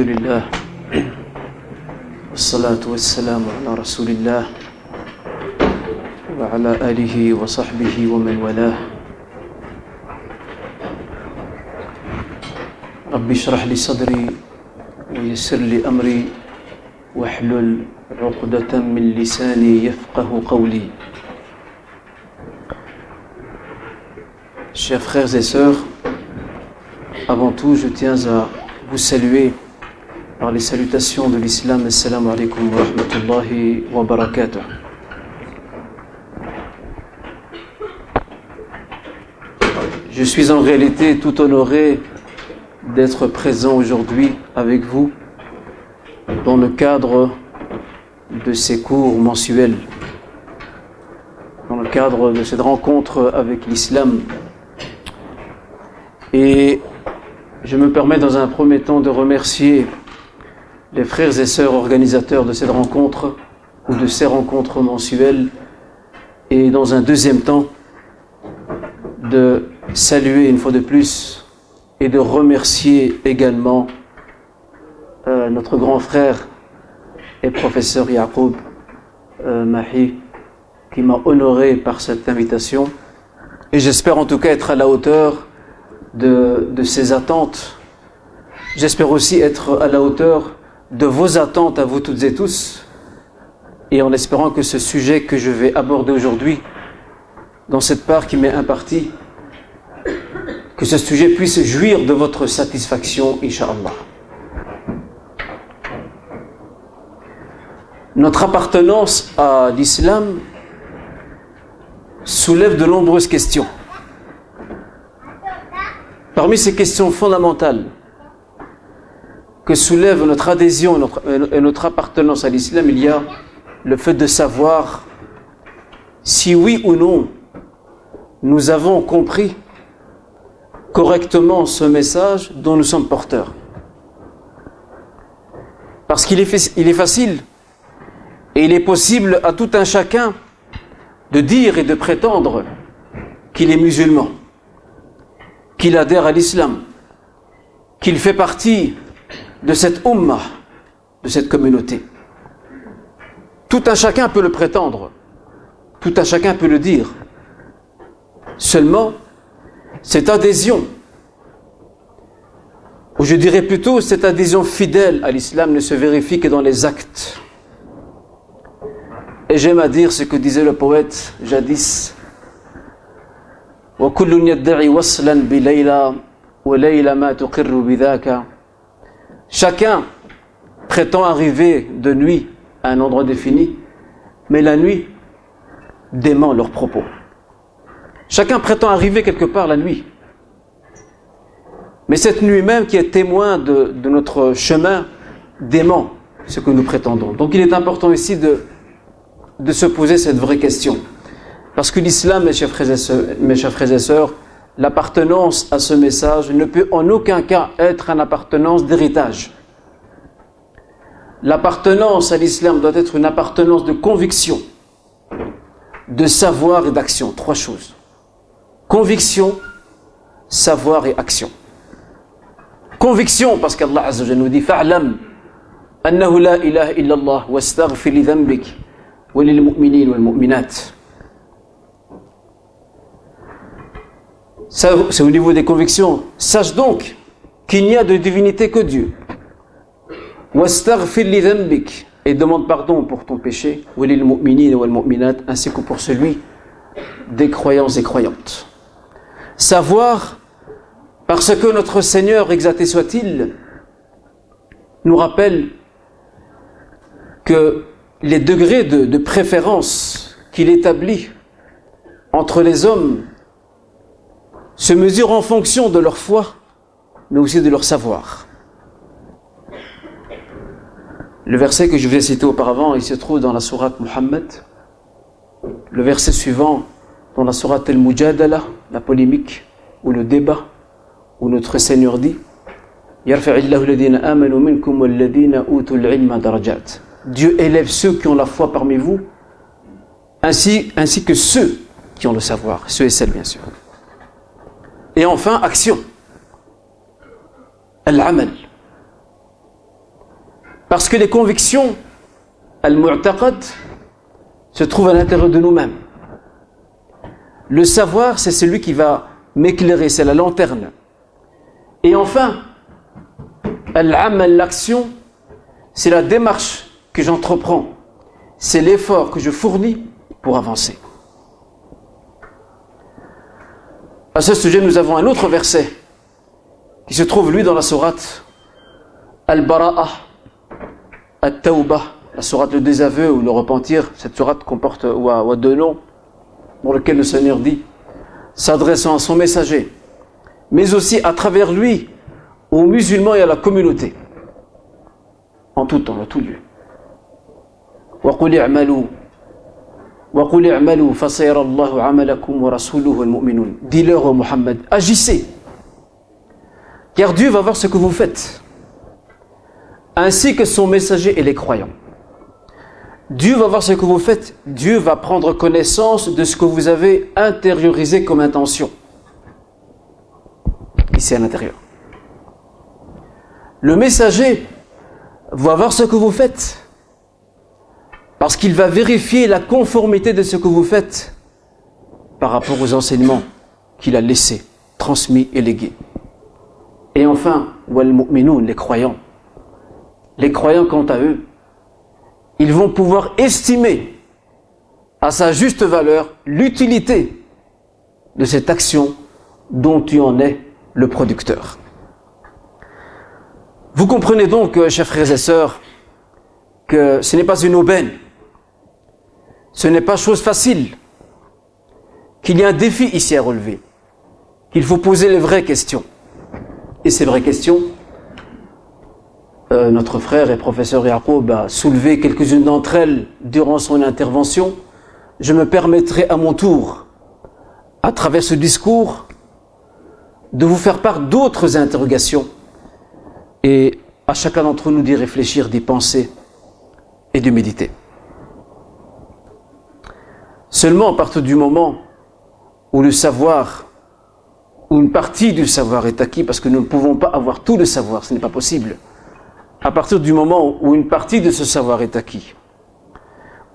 لله والصلاة والسلام على رسول الله وعلى آله وصحبه ومن والاه رب اشرح لي صدري ويسر لي أمري واحلل عقدة من لساني يفقه قولي. Chers frères et sœurs, avant tout, je tiens à vous saluer par les salutations de l'islam. Assalamu alaikum wa rahmatullahi wa barakatuh. Je suis en réalité tout honoré d'être présent aujourd'hui avec vous dans le cadre de ces cours mensuels, dans le cadre de cette rencontre avec l'islam. Et je me permets dans un premier temps de remercier les frères et sœurs organisateurs de cette rencontre ou de ces rencontres mensuelles, et dans un deuxième temps de saluer une fois de plus et de remercier également notre grand frère et professeur Yaqub Mahi qui m'a honoré par cette invitation, et j'espère en tout cas être à la hauteur de ses attentes. J'espère aussi être à la hauteur de vos attentes à vous toutes et tous, et en espérant que ce sujet que je vais aborder aujourd'hui dans cette part qui m'est impartie, que ce sujet puisse jouir de votre satisfaction, Inch'Allah. Notre appartenance à l'islam soulève de nombreuses questions. Parmi ces questions fondamentales que soulève notre adhésion et notre appartenance à l'islam, il y a le fait de savoir si oui ou non nous avons compris correctement ce message dont nous sommes porteurs. Parce qu'il est facile et il est possible à tout un chacun de dire et de prétendre qu'il est musulman, qu'il adhère à l'islam, qu'il fait partie de cette ummah, de cette communauté. Tout un chacun peut le prétendre, tout un chacun peut le dire. Seulement, cette adhésion, ou je dirais plutôt cette adhésion fidèle à l'islam, ne se vérifie que dans les actes. Et j'aime à dire ce que disait le poète jadis: وَكُلٌّ يَدَّعِي وَصْلًا بِلَيْلَى وَلَيْلَى مَا تُقِرُّ بِذَاكَ. Chacun prétend arriver de nuit à un endroit défini, mais la nuit dément leurs propos. Chacun prétend arriver quelque part la nuit, mais cette nuit même qui est témoin de notre chemin dément ce que nous prétendons. Donc il est important ici de se poser cette vraie question. Parce que l'islam, mes chers frères et sœurs, l'appartenance à ce message ne peut en aucun cas être une appartenance d'héritage. L'appartenance à l'islam doit être une appartenance de conviction, de savoir et d'action. Trois choses: conviction, savoir et action. Conviction, parce qu'Allah Azza wa Jalla nous dit: fa'lam annahu la ilaha illallah wastaghfir li dhanbik wa lil mu'minin wal mu'minat. Ça, c'est au niveau des convictions. Sache donc qu'il n'y a de divinité que Dieu. Wastaghfir li dhanbik, et demande pardon pour ton péché. Wa lil mu'minin wal mu'minat, ainsi que pour celui des croyants et croyantes. Savoir, parce que notre Seigneur, exalté soit-il, nous rappelle que les degrés de préférence qu'il établit entre les hommes se mesurent en fonction de leur foi, mais aussi de leur savoir. Le verset que je vous ai cité auparavant, il se trouve dans la sourate Muhammad. Le verset suivant, dans la sourate Al-Mujadala, la polémique ou le débat, où notre Seigneur dit: Yarfa'illahu alladhina amanu minkum walladhina utul ilma darajat. Dieu élève ceux qui ont la foi parmi vous, ainsi que ceux qui ont le savoir, ceux et celles bien sûr. Et enfin, action. Al-amal. Parce que les convictions, al-mu'taqad, se trouvent à l'intérieur de nous-mêmes. Le savoir, c'est celui qui va m'éclairer, c'est la lanterne. Et enfin, al-amal, l'action, c'est la démarche que j'entreprends. C'est l'effort que je fournis pour avancer. À ce sujet, nous avons un autre verset qui se trouve, lui, dans la sourate Al-Bara'a, At-Tawbah, la sourate le désaveu ou le repentir. Cette sourate comporte deux noms, dans lequel le Seigneur dit, s'adressant à son messager, mais aussi à travers lui, aux musulmans et à la communauté, en tout temps, en tout lieu. وَقُلِ اعْمَلُوا وَقُلِ اعْمَلُوا فَسَيَرَى اللَّهُ عَمَلَكُمْ وَرَسُولُهُ وَالْمُؤْمِنُونَ. Dis-leur au Muhammad, agissez, car Dieu va voir ce que vous faites, ainsi que son messager et les croyants. Dieu va voir ce que vous faites, Dieu va prendre connaissance de ce que vous avez intériorisé comme intention, ici à l'intérieur. Le messager va voir ce que vous faites, parce qu'il va vérifier la conformité de ce que vous faites par rapport aux enseignements qu'il a laissés, transmis et légués. Et enfin, wal mu'minoun, les croyants. Les croyants, quant à eux, ils vont pouvoir estimer à sa juste valeur l'utilité de cette action dont tu en es le producteur. Vous comprenez donc, chers frères et sœurs, que ce n'est pas une aubaine, ce n'est pas chose facile, qu'il y a un défi ici à relever, qu'il faut poser les vraies questions. Et ces vraies questions, notre frère et professeur Yaqub a soulevé quelques-unes d'entre elles durant son intervention. Je me permettrai à mon tour, à travers ce discours, de vous faire part d'autres interrogations et à chacun d'entre nous d'y réfléchir, d'y penser et de méditer. Seulement à partir du moment où le savoir, où une partie du savoir est acquis, parce que nous ne pouvons pas avoir tout le savoir, ce n'est pas possible. À partir du moment où une partie de ce savoir est acquis,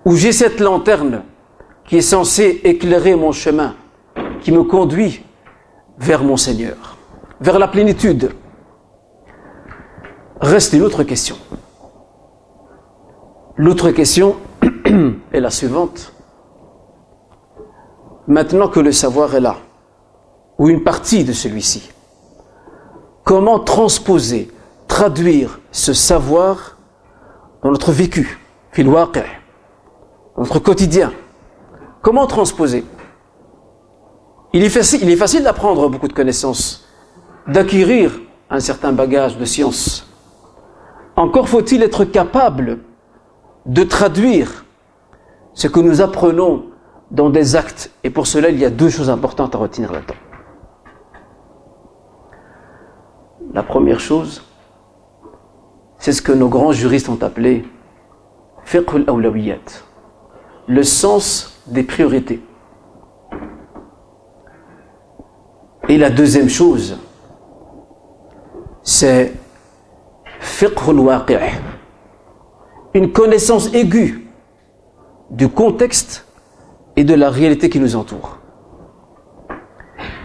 où j'ai cette lanterne qui est censée éclairer mon chemin, qui me conduit vers mon Seigneur, vers la plénitude, reste une autre question. L'autre question est la suivante. Maintenant que le savoir est là, ou une partie de celui-ci, comment transposer, traduire ce savoir dans notre vécu, fil waqi', dans notre quotidien? Comment transposer? Il est facile d'apprendre beaucoup de connaissances, d'acquérir un certain bagage de science. Encore faut-il être capable de traduire ce que nous apprenons dans des actes. Et pour cela, il y a deux choses importantes à retenir là-dedans. La première chose, c'est ce que nos grands juristes ont appelé fiqh al-awlawiyat, le sens des priorités. Et la deuxième chose, c'est fiqh al-waqi', une connaissance aiguë du contexte et de la réalité qui nous entoure.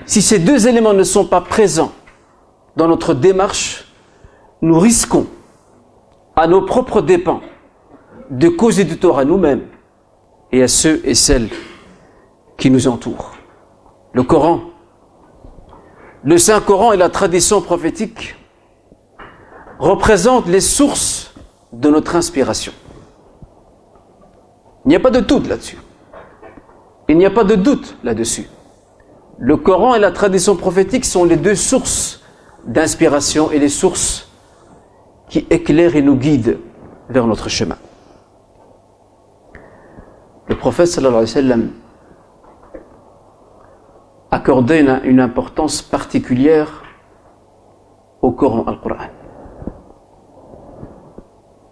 Si ces deux éléments ne sont pas présents dans notre démarche, nous risquons, à nos propres dépens, de causer du tort à nous-mêmes et à ceux et celles qui nous entourent. Le Coran, le Saint-Coran et la tradition prophétique représentent les sources de notre inspiration. Il n'y a pas de doute là-dessus. Il n'y a pas de doute là-dessus. Le Coran et la tradition prophétique sont les deux sources d'inspiration et les sources qui éclairent et nous guident vers notre chemin. Le prophète sallallahu alayhi wa sallam accordait une importance particulière au Coran, al-Qur'an.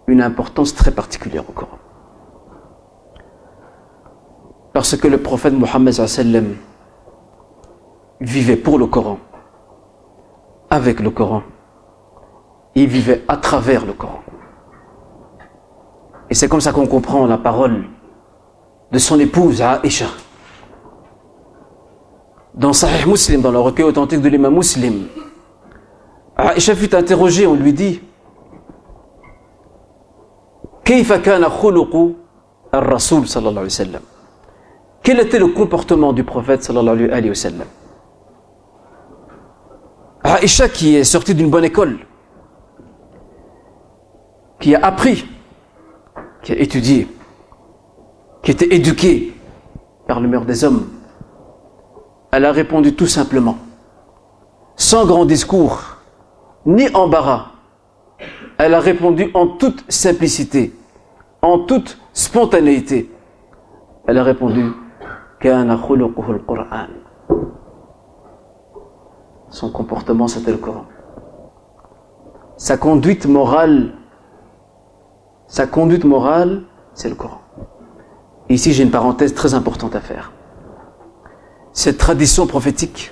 Une importance très particulière au Coran. Parce que le prophète Mohammed sallallahu alayhi wa sallam vivait pour le Coran, avec le Coran, il vivait à travers le Coran. Et c'est comme ça qu'on comprend la parole de son épouse Aïcha. Dans Sahih Muslim, dans le recueil authentique de l'imam Muslim, Aïcha fut interrogée, on lui dit Kayfa kana khuluqu ar-Rasul sallallahu alayhi wa sallam. Quel était le comportement du prophète sallallahu alayhi wa sallam? Aïcha, qui est sortie d'une bonne école, qui a appris, qui a étudié, qui était éduquée par le meilleur des hommes, elle a répondu tout simplement, sans grand discours, ni embarras. Elle a répondu en toute simplicité, en toute spontanéité. Elle a répondu Kana khuluquhu al-Qur'an. Son comportement, c'était le Coran. Sa conduite morale, c'est le Coran. Et ici, j'ai une parenthèse très importante à faire. Cette tradition prophétique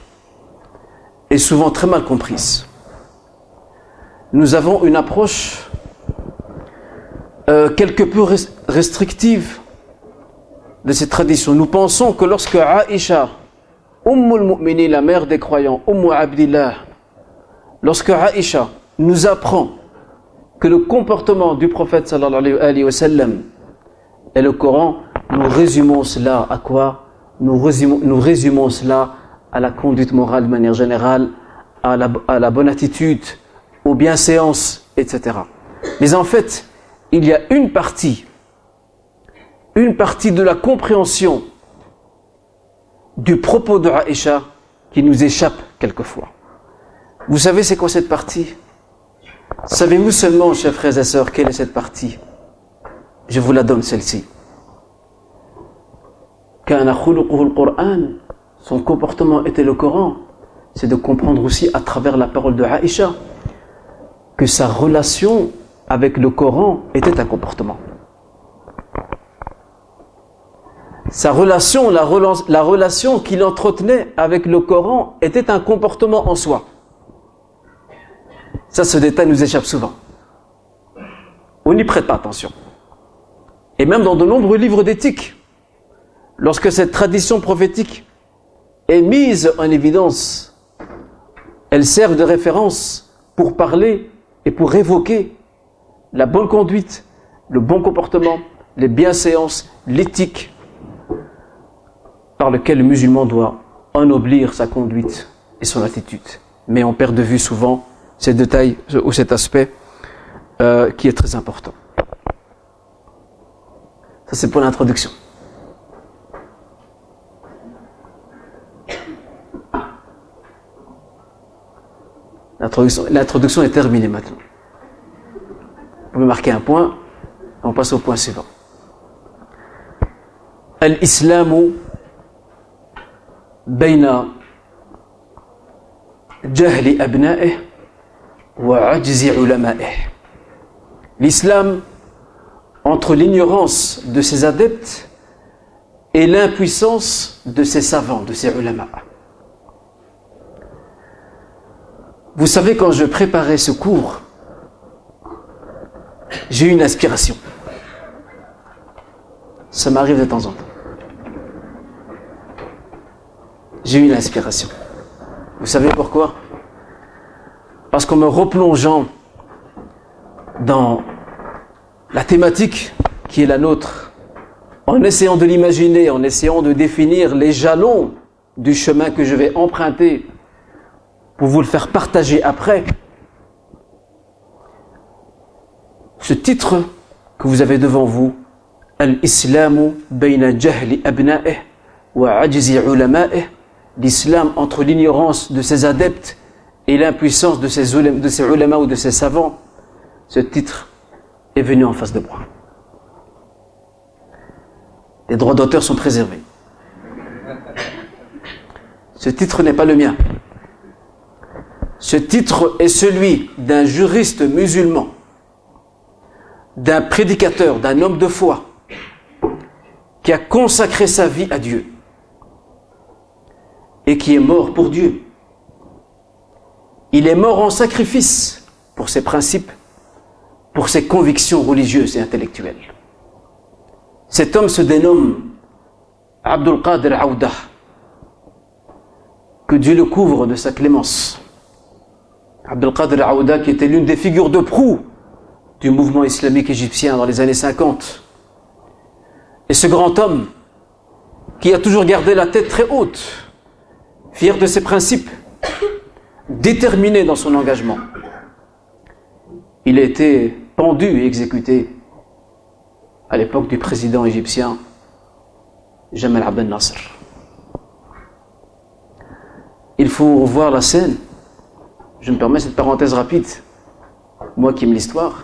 est souvent très mal comprise. Nous avons une approche quelque peu restrictive de cette tradition. Nous pensons que lorsque Aïcha, Ummul Mu'minin, la mère des croyants, Ummu Abdillah, lorsque Aïcha nous apprend que le comportement du prophète sallallahu alayhi wa sallam est le Coran, nous résumons cela à quoi? Nous résumons cela à la conduite morale de manière générale, à la bonne attitude, aux bienséances, etc. Mais en fait, il y a une partie de la compréhension du propos de Aïcha qui nous échappe quelquefois. Vous savez c'est quoi cette partie? Savez-vous seulement, chers frères et sœurs, quelle est cette partie? Je vous la donne, celle-ci. Kana khuluquhu al-Qur'an, son comportement était le Coran. C'est de comprendre aussi à travers la parole de Aïcha que sa relation avec le Coran était un comportement. Sa relation, la relation qu'il entretenait avec le Coran était un comportement en soi. Ça, ce détail nous échappe souvent. On n'y prête pas attention. Et même dans de nombreux livres d'éthique, lorsque cette tradition prophétique est mise en évidence, elle sert de référence pour parler et pour évoquer la bonne conduite, le bon comportement, les bienséances, l'éthique par lequel le musulman doit ennoblir sa conduite et son attitude. Mais on perd de vue souvent ces détails ou cet aspect qui est très important. Ça, c'est pour l'introduction. L'introduction est terminée maintenant. Vous pouvez marquer un point, on passe au point suivant. Al-Islamu bayna jahli abna'ih wa ajzi ulama'ih. L'islam entre l'ignorance de ses adeptes et l'impuissance de ses savants, de ses ulama. Vous savez, quand je préparais ce cours, j'ai eu une inspiration. Ça m'arrive de temps en temps. J'ai eu une inspiration. Vous savez pourquoi? Parce qu'en me replongeant dans la thématique qui est la nôtre, en essayant de l'imaginer, en essayant de définir les jalons du chemin que je vais emprunter pour vous le faire partager après, ce titre que vous avez devant vous, Al-Islamu bayna jahli abna'ih wa ajzi ulama'ih, l'islam entre l'ignorance de ses adeptes et l'impuissance de ses ulama ou de ses savants, ce titre est venu en face de moi. Les droits d'auteur sont préservés. Ce titre n'est pas le mien. Ce titre est celui d'un juriste musulman, d'un prédicateur, d'un homme de foi, qui a consacré sa vie à Dieu et qui est mort pour Dieu. Il est mort en sacrifice pour ses principes, pour ses convictions religieuses et intellectuelles. Cet homme se dénomme Abdul Qadir Aouda. Que Dieu le couvre de sa clémence. Abdul Qadir Aouda, qui était l'une des figures de proue du mouvement islamique égyptien dans les années 50. Et ce grand homme, qui a toujours gardé la tête très haute, fier de ses principes, déterminé dans son engagement. Il a été pendu et exécuté à l'époque du président égyptien Jamal Abdel Nasser. Il faut revoir la scène. Je me permets cette parenthèse rapide. Moi qui aime l'histoire,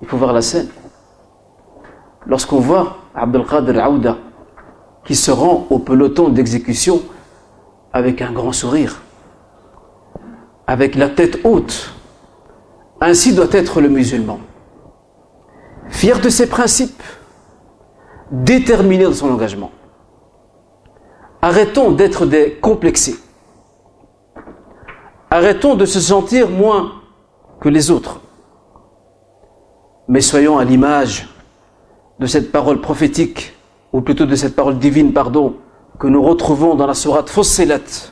il faut voir la scène. Lorsqu'on voit Abdel Qadir Aouda qui se rend au peloton d'exécution avec un grand sourire, avec la tête haute, ainsi doit être le musulman. Fier de ses principes, déterminé dans son engagement. Arrêtons d'être des complexés. Arrêtons de se sentir moins que les autres. Mais soyons à l'image de cette parole prophétique, ou plutôt de cette parole divine, que nous retrouvons dans la sourate Fussilat,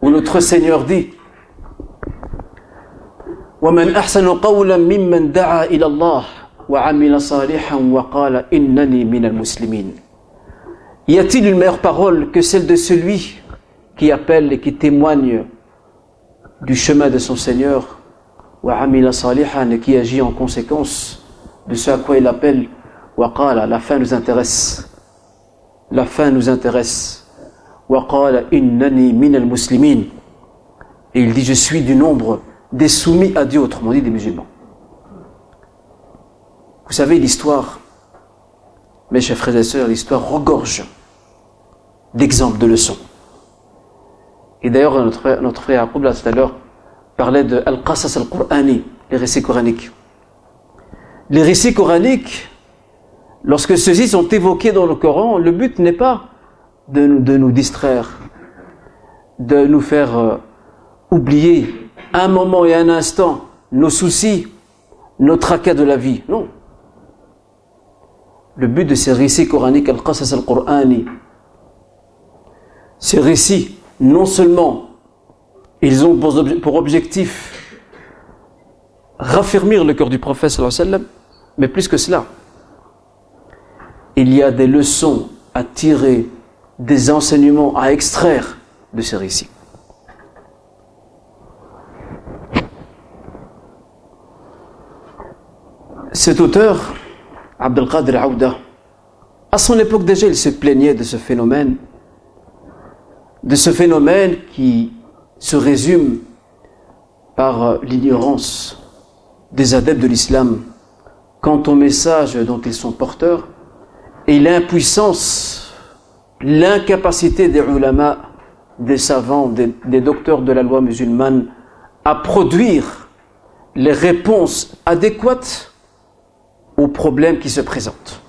où notre Seigneur dit وَمَنْ أَحْسَنُ قَوْلًا مِمَّنْ دَعَا إِلَى اللَّهِ وَعَمِلَ صَالِحًا وَقَالَ إِنَّنِي مِنَ الْمُسْلِمِينَ. Y a-t-il une meilleure parole que celle de celui qui appelle et qui témoigne du chemin de son Seigneur, وَعَمِلَ صَالِحًا, et qui agit en conséquence de ce à quoi il appelle, وَقَالَ, la fin nous intéresse. La fin nous intéresse. وَقَالَ إِنَّنِي مِنَ الْمُسْلِمِينَ. Et il dit, je suis du nombre des soumis à Dieu, autrement dit des musulmans. Vous savez, l'histoire, mes chers frères et sœurs, l'histoire regorge d'exemples, de leçons. Et d'ailleurs, notre frère Yaqub, là, tout à l'heure, parlait de Al-Qasas al-Qur'ani, les récits coraniques. Les récits coraniques, lorsque ceux-ci sont évoqués dans le Coran, le but n'est pas de nous distraire, de nous faire oublier un moment et un instant nos soucis, nos tracas de la vie. Non. Le but de ces récits coraniques, Al-Qasas al-Qur'ani, ces récits, non seulement ils ont pour objectif raffermir le cœur du prophète sallallahu alayhi wa sallam, mais plus que cela, il y a des leçons à tirer, des enseignements à extraire de ces récits. Cet auteur, Abdel Qadir Aouda, à son époque déjà, il se plaignait de ce phénomène qui se résume par l'ignorance des adeptes de l'islam quant au message dont ils sont porteurs et l'impuissance, l'incapacité des ulama, des savants, des docteurs de la loi musulmane à produire les réponses adéquates aux problèmes qui se présentent.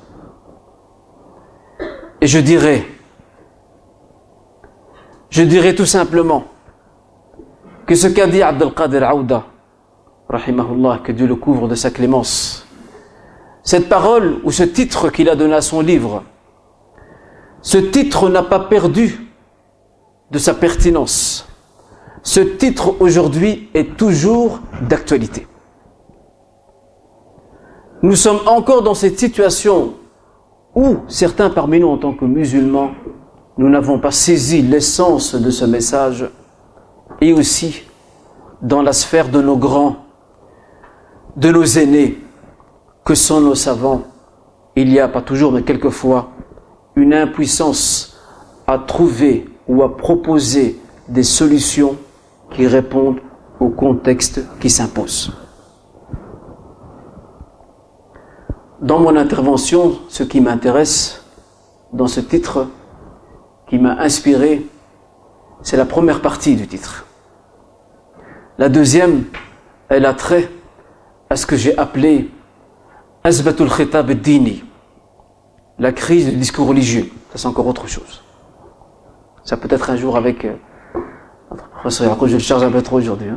Et je dirais tout simplement que ce qu'a dit Abdel Qadir Aouda, rahimahullah, que Dieu le couvre de sa clémence, cette parole ou ce titre qu'il a donné à son livre, ce titre n'a pas perdu de sa pertinence. Ce titre aujourd'hui est toujours d'actualité. Nous sommes encore dans cette situation où certains parmi nous, en tant que musulmans, nous n'avons pas saisi l'essence de ce message, et aussi dans la sphère de nos grands, de nos aînés, que sont nos savants. Il y a, pas toujours, mais quelquefois, une impuissance à trouver ou à proposer des solutions qui répondent au contexte qui s'impose. Dans mon intervention, ce qui m'intéresse dans ce titre, qui m'a inspiré, c'est la première partie du titre. La deuxième, elle a trait à ce que j'ai appelé Azbatul Khitab ad-Dini, la crise du discours religieux. Ça, c'est encore autre chose. Ça peut être un jour avec notre professeur Yaqub, je le charge un peu trop aujourd'hui.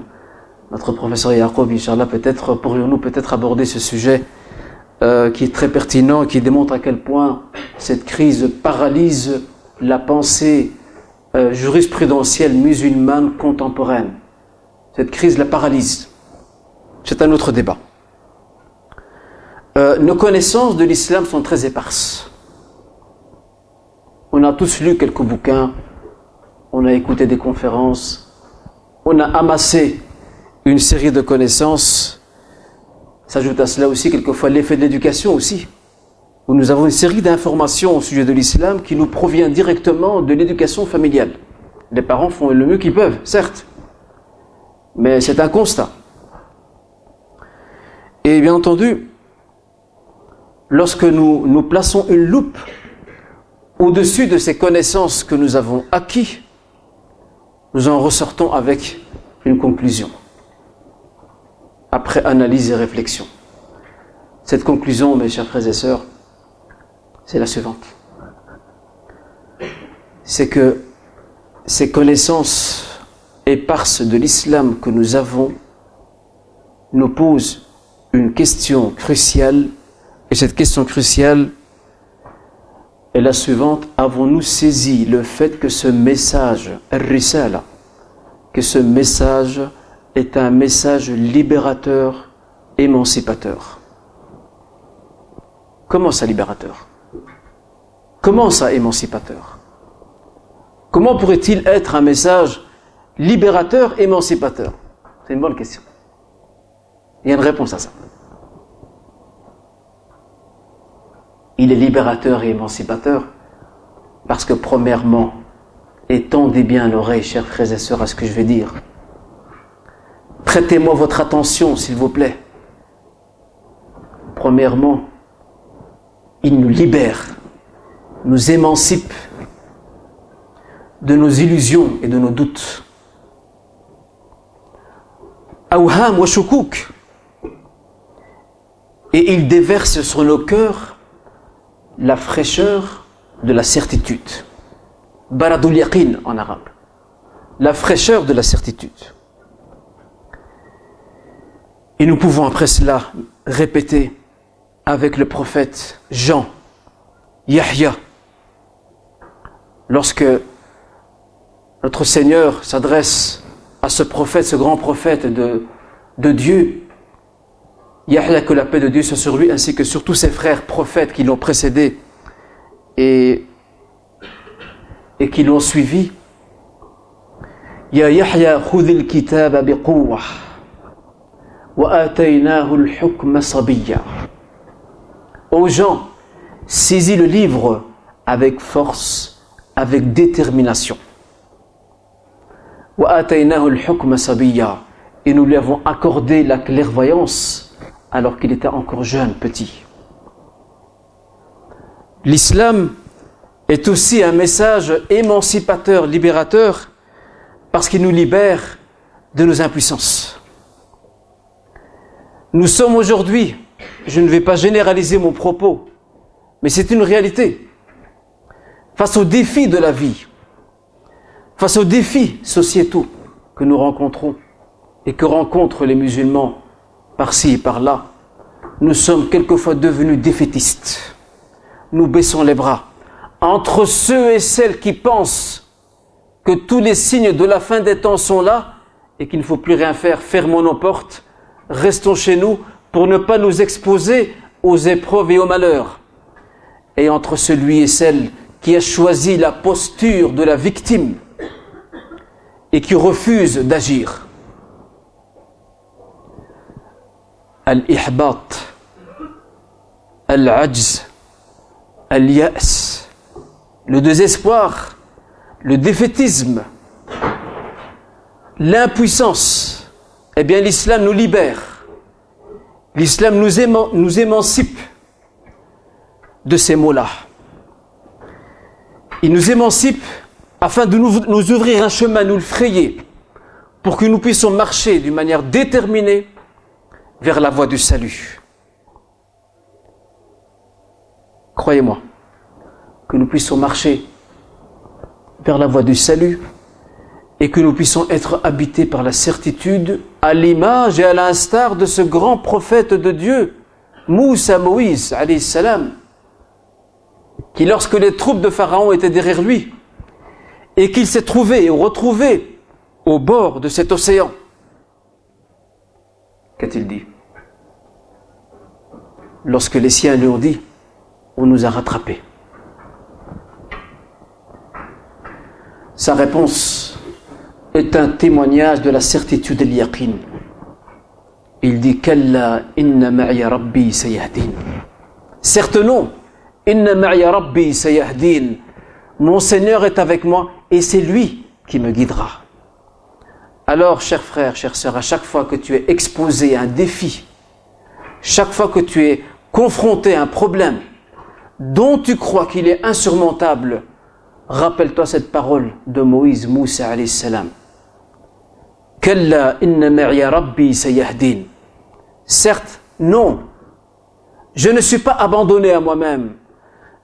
Notre professeur Yaqub, Inch'Allah, pourrions-nous peut-être aborder ce sujet qui est très pertinent et qui démontre à quel point cette crise paralyse la pensée jurisprudentielle musulmane contemporaine. Cette crise la paralyse. C'est un autre débat. Nos connaissances de l'islam sont très éparses. On a tous lu quelques bouquins, on a écouté des conférences, on a amassé une série de connaissances. S'ajoute à cela aussi quelquefois l'effet de l'éducation aussi, où nous avons une série d'informations au sujet de l'islam qui nous provient directement de l'éducation familiale. Les parents font le mieux qu'ils peuvent, certes, mais c'est un constat. Et bien entendu, lorsque nous plaçons une loupe au-dessus de ces connaissances que nous avons acquises, nous en ressortons avec une conclusion, après analyse et réflexion. Cette conclusion, mes chers frères et sœurs, c'est la suivante. C'est que ces connaissances éparses de l'islam que nous avons nous posent une question cruciale, et cette question cruciale est la suivante: avons-nous saisi le fait que ce message, ar-risala, que ce message est un message libérateur, émancipateur? Comment ça libérateur? Comment ça émancipateur? Comment pourrait-il être un message libérateur, émancipateur? C'est une bonne question. Il y a une réponse à ça. Il est libérateur et émancipateur parce que premièrement, et tendez bien l'oreille, chers frères et sœurs, à ce que je vais dire. Prêtez-moi votre attention, s'il vous plaît. Premièrement, il nous libère, nous émancipe de nos illusions et de nos doutes. Awham wa shukuk. Et il déverse sur nos cœurs la fraîcheur de la certitude. Baradul yaqin en arabe. La fraîcheur de la certitude. Et nous pouvons après cela répéter avec le prophète Jean, Yahya, lorsque notre Seigneur s'adresse à ce prophète, ce grand prophète de Dieu, Yahya, que la paix de Dieu soit sur lui, ainsi que sur tous ses frères prophètes qui l'ont précédé et qui l'ont suivi. Ya Yahya, khudhil kitaba biquwwah wa ataynahu al-hukma sabiyya. Aux gens, saisis le livre avec force, avec détermination. Wa ataynahu al-hukma sabiyya. Et nous lui avons accordé la clairvoyance alors qu'il était encore jeune, petit. L'islam est aussi un message émancipateur, libérateur, parce qu'il nous libère de nos impuissances. Nous sommes aujourd'hui, je ne vais pas généraliser mon propos, mais c'est une réalité, face aux défis de la vie, face aux défis sociétaux que nous rencontrons et que rencontrent les musulmans par-ci et par-là, nous sommes quelquefois devenus défaitistes. Nous baissons les bras. Entre ceux et celles qui pensent que tous les signes de la fin des temps sont là et qu'il ne faut plus rien faire, fermons nos portes, restons chez nous pour ne pas nous exposer aux épreuves et aux malheurs. Et entre celui et celle qui a choisi la posture de la victime et qui refuse d'agir. Al-ihbat, al-ajz, al-ya's, le désespoir, le défaitisme, l'impuissance. Eh bien, l'islam nous libère. L'islam nous émancipe de ces mots-là. Il nous émancipe afin de nous ouvrir un chemin, nous le frayer, pour que nous puissions marcher d'une manière déterminée vers la voie du salut. Croyez-moi, que nous puissions marcher vers la voie du salut et que nous puissions être habités par la certitude à l'image et à l'instar de ce grand prophète de Dieu, Moïse, alayhi salam, qui lorsque les troupes de Pharaon étaient derrière lui, et qu'il s'est trouvé et retrouvé au bord de cet océan, qu'a-t-il dit? Lorsque les siens lui ont dit, on nous a rattrapés. Sa réponse est un témoignage de la certitude de l'yaqin. Il dit, Kalla inna ma'iya rabbi sayahdin. Certes non, inna ma'iya rabbi sayahdin. Mon Seigneur est avec moi et c'est lui qui me guidera. Alors, chers frères, chères sœurs, à chaque fois que tu es exposé à un défi, chaque fois que tu es confronté à un problème dont tu crois qu'il est insurmontable, rappelle-toi cette parole de Moïse, Moussa alayhi salam. Kalla inna ma'iya rabbi sayahdin. Certes, non, je ne suis pas abandonné à moi-même,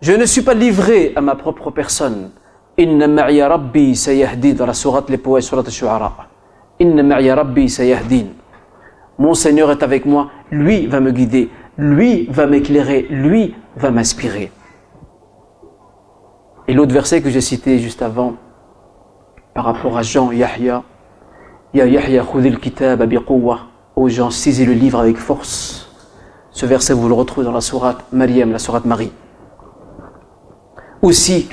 je ne suis pas livré à ma propre personne. Inna ma'iya rabbi sayahdin, dans la sourate Les Poètes, sourate Shu'ara. Inna ma'iya rabbi sayahdin. Mon Seigneur est avec moi, lui va me guider, lui va m'éclairer, lui va m'inspirer. Et l'autre verset que j'ai cité juste avant, par rapport à Jean, Yahya, Ya Yahya khudhil kitab biquwwa, aux gens saisis le livre avec force. Ce verset vous le retrouvez dans la sourate Maryam, la sourate Marie. Aussi,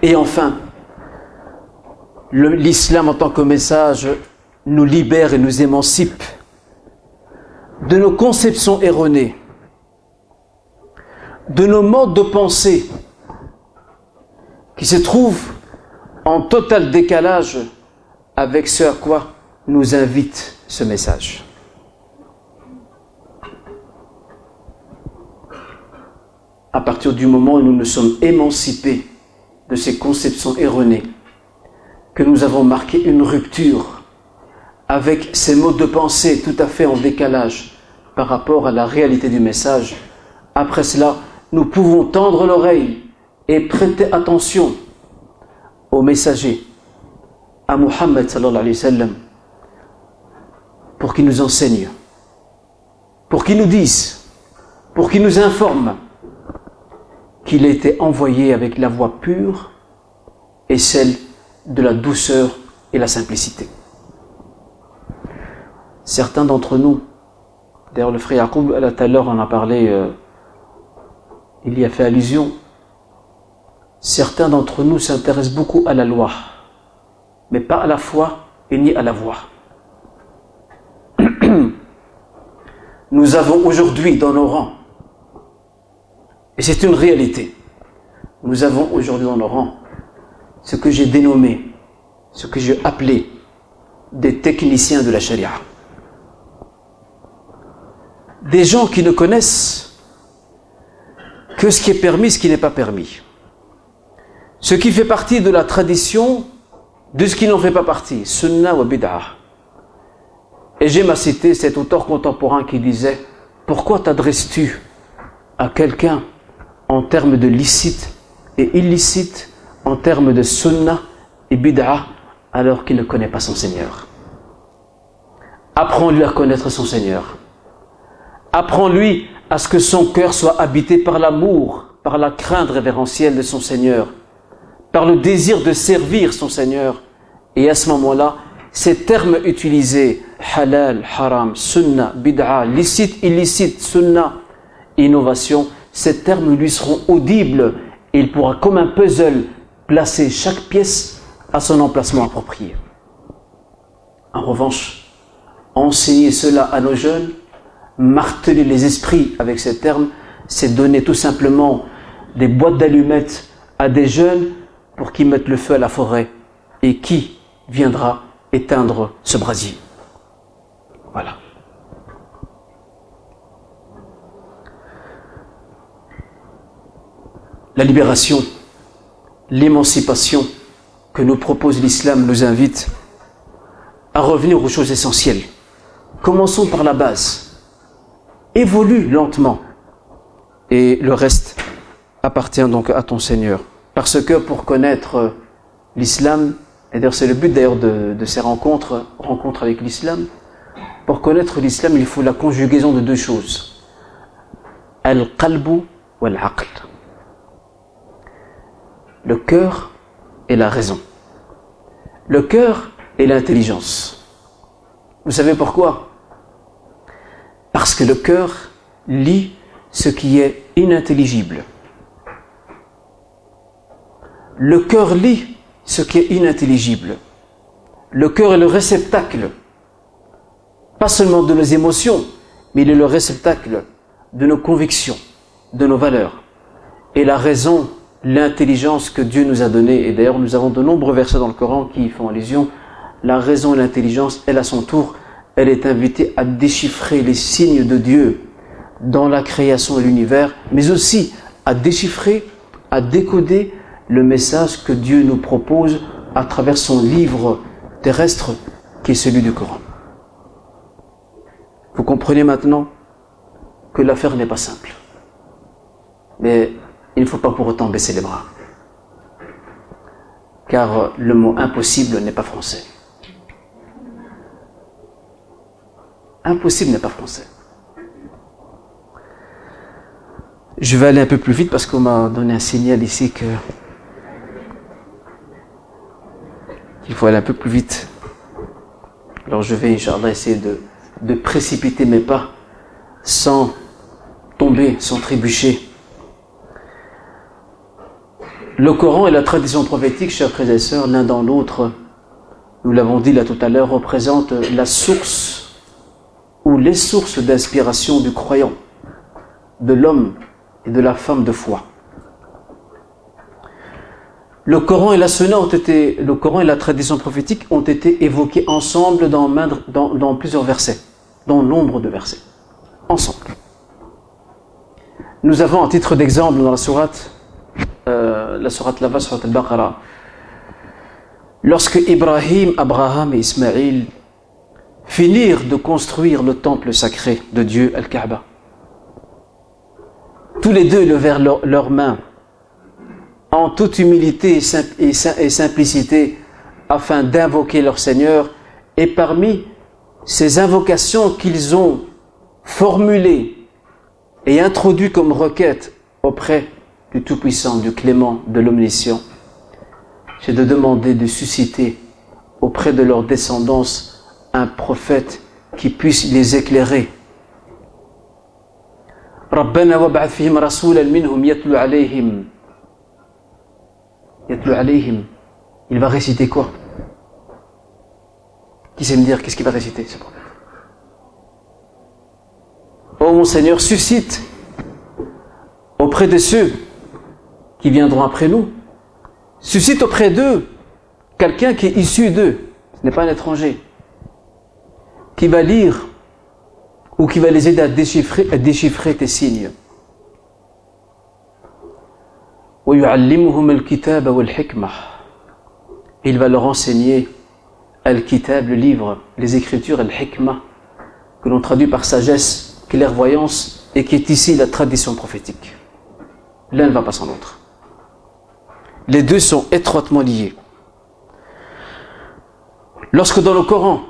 et enfin, l'islam en tant que message nous libère et nous émancipe de nos conceptions erronées, de nos modes de pensée qui se trouvent en total décalage avec ce à quoi nous invite ce message. À partir du moment où nous nous sommes émancipés de ces conceptions erronées, que nous avons marqué une rupture avec ces modes de pensée tout à fait en décalage par rapport à la réalité du message, après cela, nous pouvons tendre l'oreille et prêter attention au messager, à Muhammad sallallahu alayhi wa sallam, pour qu'il nous enseigne, pour qu'il nous dise, pour qu'il nous informe qu'il a été envoyé avec la voix pure et celle de la douceur et la simplicité. Certains d'entre nous, d'ailleurs le frère Yacoub, tout à l'heure on a parlé, il y a fait allusion, certains d'entre nous s'intéressent beaucoup à la loi, mais pas à la foi et ni à la voix. Nous avons aujourd'hui dans nos rangs, et c'est une réalité, nous avons aujourd'hui dans nos rangs ce que j'ai dénommé, ce que j'ai appelé des techniciens de la charia. Des gens qui ne connaissent que ce qui est permis, ce qui n'est pas permis. Ce qui fait partie de la tradition, de ce qui n'en fait pas partie. Sunnah wa bid'ah. Et j'aime à citer cet auteur contemporain qui disait « Pourquoi t'adresses-tu à quelqu'un en termes de licite et illicite, en termes de sunnah et bid'ah, alors qu'il ne connaît pas son Seigneur ?» Apprends-lui à connaître son Seigneur. Apprends-lui à ce que son cœur soit habité par l'amour, par la crainte révérentielle de son Seigneur, par le désir de servir son Seigneur. Et à ce moment-là, ces termes utilisés, halal, haram, sunnah, bid'a, licite, illicite, sunnah, innovation, ces termes lui seront audibles et il pourra comme un puzzle placer chaque pièce à son emplacement approprié. En revanche, enseigner cela à nos jeunes, marteler les esprits avec ces termes, c'est donner tout simplement des boîtes d'allumettes à des jeunes pour qu'ils mettent le feu à la forêt. Et qui viendra éteindre ce brasier? Voilà. La libération, l'émancipation que nous propose l'islam nous invite à revenir aux choses essentielles. Commençons par la base. Évolue lentement et le reste appartient donc à ton Seigneur. Parce que pour connaître l'islam, et d'ailleurs c'est le but d'ailleurs de ces rencontres avec l'islam, pour connaître l'islam il faut la conjugaison de deux choses. al-qalbu wal-aql. Le cœur et la raison. Le cœur et l'intelligence. Vous savez pourquoi? Parce que le cœur lit ce qui est inintelligible. Le cœur lit ce qui est inintelligible. Le cœur est le réceptacle, pas seulement de nos émotions, mais il est le réceptacle de nos convictions, de nos valeurs. Et la raison, l'intelligence que Dieu nous a donnée, et d'ailleurs nous avons de nombreux versets dans le Coran qui y font allusion, la raison et l'intelligence, elle à son tour, elle est invitée à déchiffrer les signes de Dieu dans la création et l'univers, mais aussi à déchiffrer, à décoder le message que Dieu nous propose à travers son livre terrestre qui est celui du Coran. Vous comprenez maintenant que l'affaire n'est pas simple. Mais il ne faut pas pour autant baisser les bras. Car le mot impossible n'est pas français. Impossible n'est pas français. Je vais aller un peu plus vite parce qu'on m'a donné un signal ici qu'il faut aller un peu plus vite. Alors je vais, Inch'Allah, essayer de précipiter mes pas sans tomber, sans trébucher. Le Coran et la tradition prophétique, chers frères et sœurs, l'un dans l'autre, nous l'avons dit là tout à l'heure, représentent la source ou les sources d'inspiration du croyant, de l'homme et de la femme de foi. Le Coran et la Sunna le Coran et la tradition prophétique ont été évoqués ensemble dans plusieurs versets, dans nombre de versets, ensemble. Nous avons un titre d'exemple dans la sourate Lava, sourate al-Baqarah, lorsque Abraham et Ismaïl finirent de construire le temple sacré de Dieu, Al-Kaaba. Tous les deux levèrent leurs mains en toute humilité et simplicité afin d'invoquer leur Seigneur, et parmi ces invocations qu'ils ont formulées et introduites comme requête auprès du Tout-Puissant, du Clément, de l'Omniscient, c'est de demander de susciter auprès de leur descendance un prophète qui puisse les éclairer. Rabbana wab'ath fihim rasulan minhum yatlu alayhim. Yatlu alayhim. Il va réciter quoi? Qui sait me dire qu'est-ce qu'il va réciter, ce prophète? Oh mon Seigneur, suscite auprès de ceux qui viendront après nous, suscite auprès d'eux quelqu'un qui est issu d'eux, ce n'est pas un étranger, qui va lire ou qui va les aider à déchiffrer tes signes. Il va leur enseigner al-kitab, le livre, les écritures, al-hikmah, que l'on traduit par sagesse, clairvoyance, et qui est ici la tradition prophétique. L'un ne va pas sans l'autre. Les deux sont étroitement liés. Lorsque dans le Coran,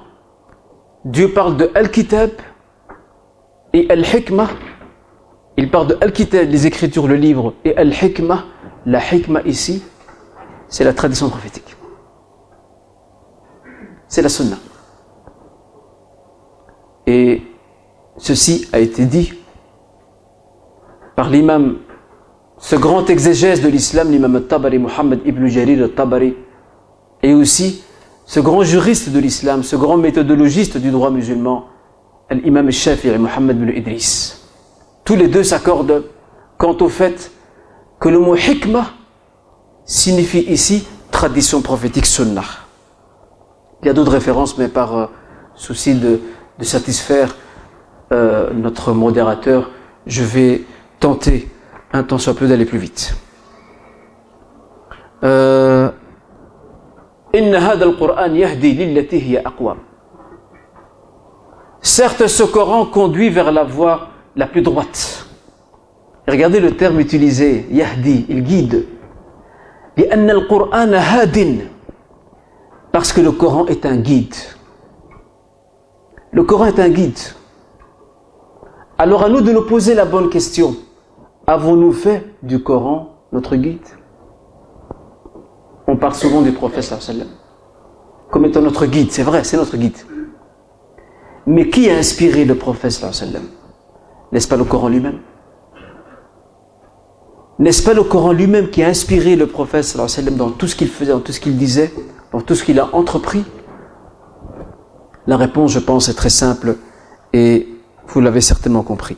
Dieu parle de Al-Kitab et Al-Hikmah, il parle de Al-Kitab, les écritures, le livre, et Al-Hikmah, la Hikmah ici, c'est la tradition prophétique. C'est la Sunna. Et ceci a été dit par l'imam, ce grand exégèse de l'islam, l'imam al-Tabari, Muhammad ibn Jarir al-Tabari, et aussi ce grand juriste de l'islam, ce grand méthodologiste du droit musulman, l'imam al-Shafi'i, Muhammad ibn Idris. Tous les deux s'accordent quant au fait que le mot hikmah signifie ici tradition prophétique sunnah. Il y a d'autres références, mais par souci de satisfaire notre modérateur, je vais tenter un temps soit peu d'aller plus vite. Inna hadha al-Qur'an yahdi lillati hiya aqwam. Certes, ce Coran conduit vers la voie la plus droite. Et regardez le terme utilisé, yahdi, il guide. Li'anna al-Qur'an hadin. Parce que le Coran est un guide. Le Coran est un guide. Alors à nous de nous poser la bonne question. Avons-nous fait du Coran notre guide? On parle souvent du prophète sallallahu alayhi wa sallam comme étant notre guide, c'est vrai, c'est notre guide. Mais qui a inspiré le prophète sallallahu alayhi wa sallam? N'est-ce pas le Coran lui-même? N'est-ce pas le Coran lui-même qui a inspiré le prophète sallallahu alayhi wa sallam dans tout ce qu'il faisait, dans tout ce qu'il disait, dans tout ce qu'il a entrepris? La réponse, je pense, est très simple et vous l'avez certainement compris.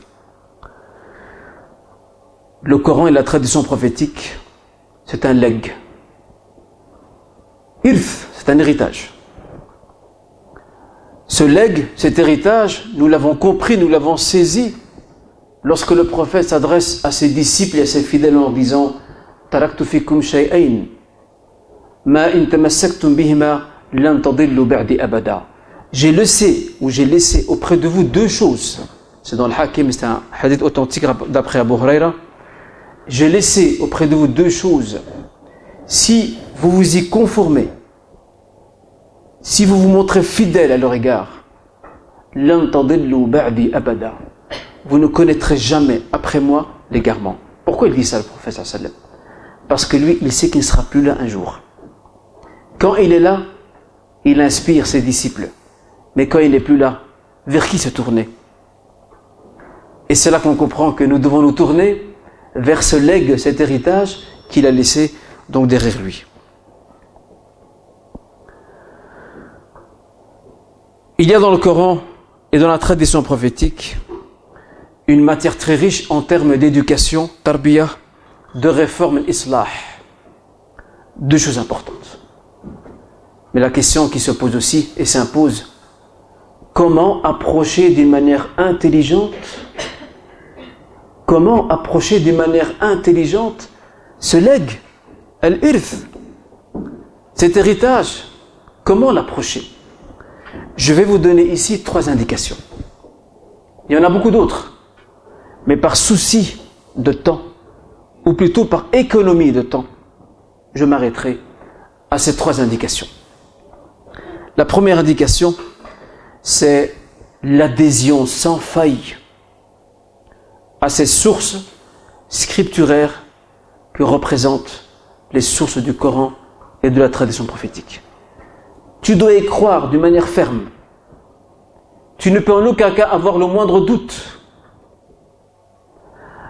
Le Coran et la tradition prophétique, c'est un legs. Irth, c'est un héritage. Ce legs, cet héritage, nous l'avons compris, nous l'avons saisi lorsque le prophète s'adresse à ses disciples et à ses fidèles en disant « Taraktu fikum shay'ayn, ma in tamassaktum bihima lan tadillu ba'di abada » J'ai laissé auprès de vous deux choses. C'est dans le Hakim, c'est un hadith authentique d'après Abu Huraira. J'ai laissé auprès de vous deux choses. Si vous vous y conformez, si vous vous montrez fidèle à leur égard, lan tadillu ba'di abada, vous ne connaîtrez jamais après moi l'égarement. Pourquoi il dit ça, le prophète sallallahu alayhi wa sallam? Parce que lui, il sait qu'il ne sera plus là un jour. Quand il est là, il inspire ses disciples. Mais quand il n'est plus là, vers qui se tourner? Et c'est là qu'on comprend que nous devons nous tourner vers ce legs, cet héritage qu'il a laissé donc derrière lui. Il y a dans le Coran et dans la tradition prophétique une matière très riche en termes d'éducation, tarbiyah, de réforme, islah. Deux choses importantes. Mais la question qui se pose aussi et s'impose, comment approcher d'une manière intelligente ce legs, al-irth, cet héritage? Comment l'approcher? Je vais vous donner ici 3 indications. Il y en a beaucoup d'autres, mais par souci de temps, ou plutôt par économie de temps, je m'arrêterai à ces 3 indications. La première indication, c'est l'adhésion sans faille à ces sources scripturaires que représentent les sources du Coran et de la tradition prophétique. Tu dois y croire d'une manière ferme. Tu ne peux en aucun cas avoir le moindre doute.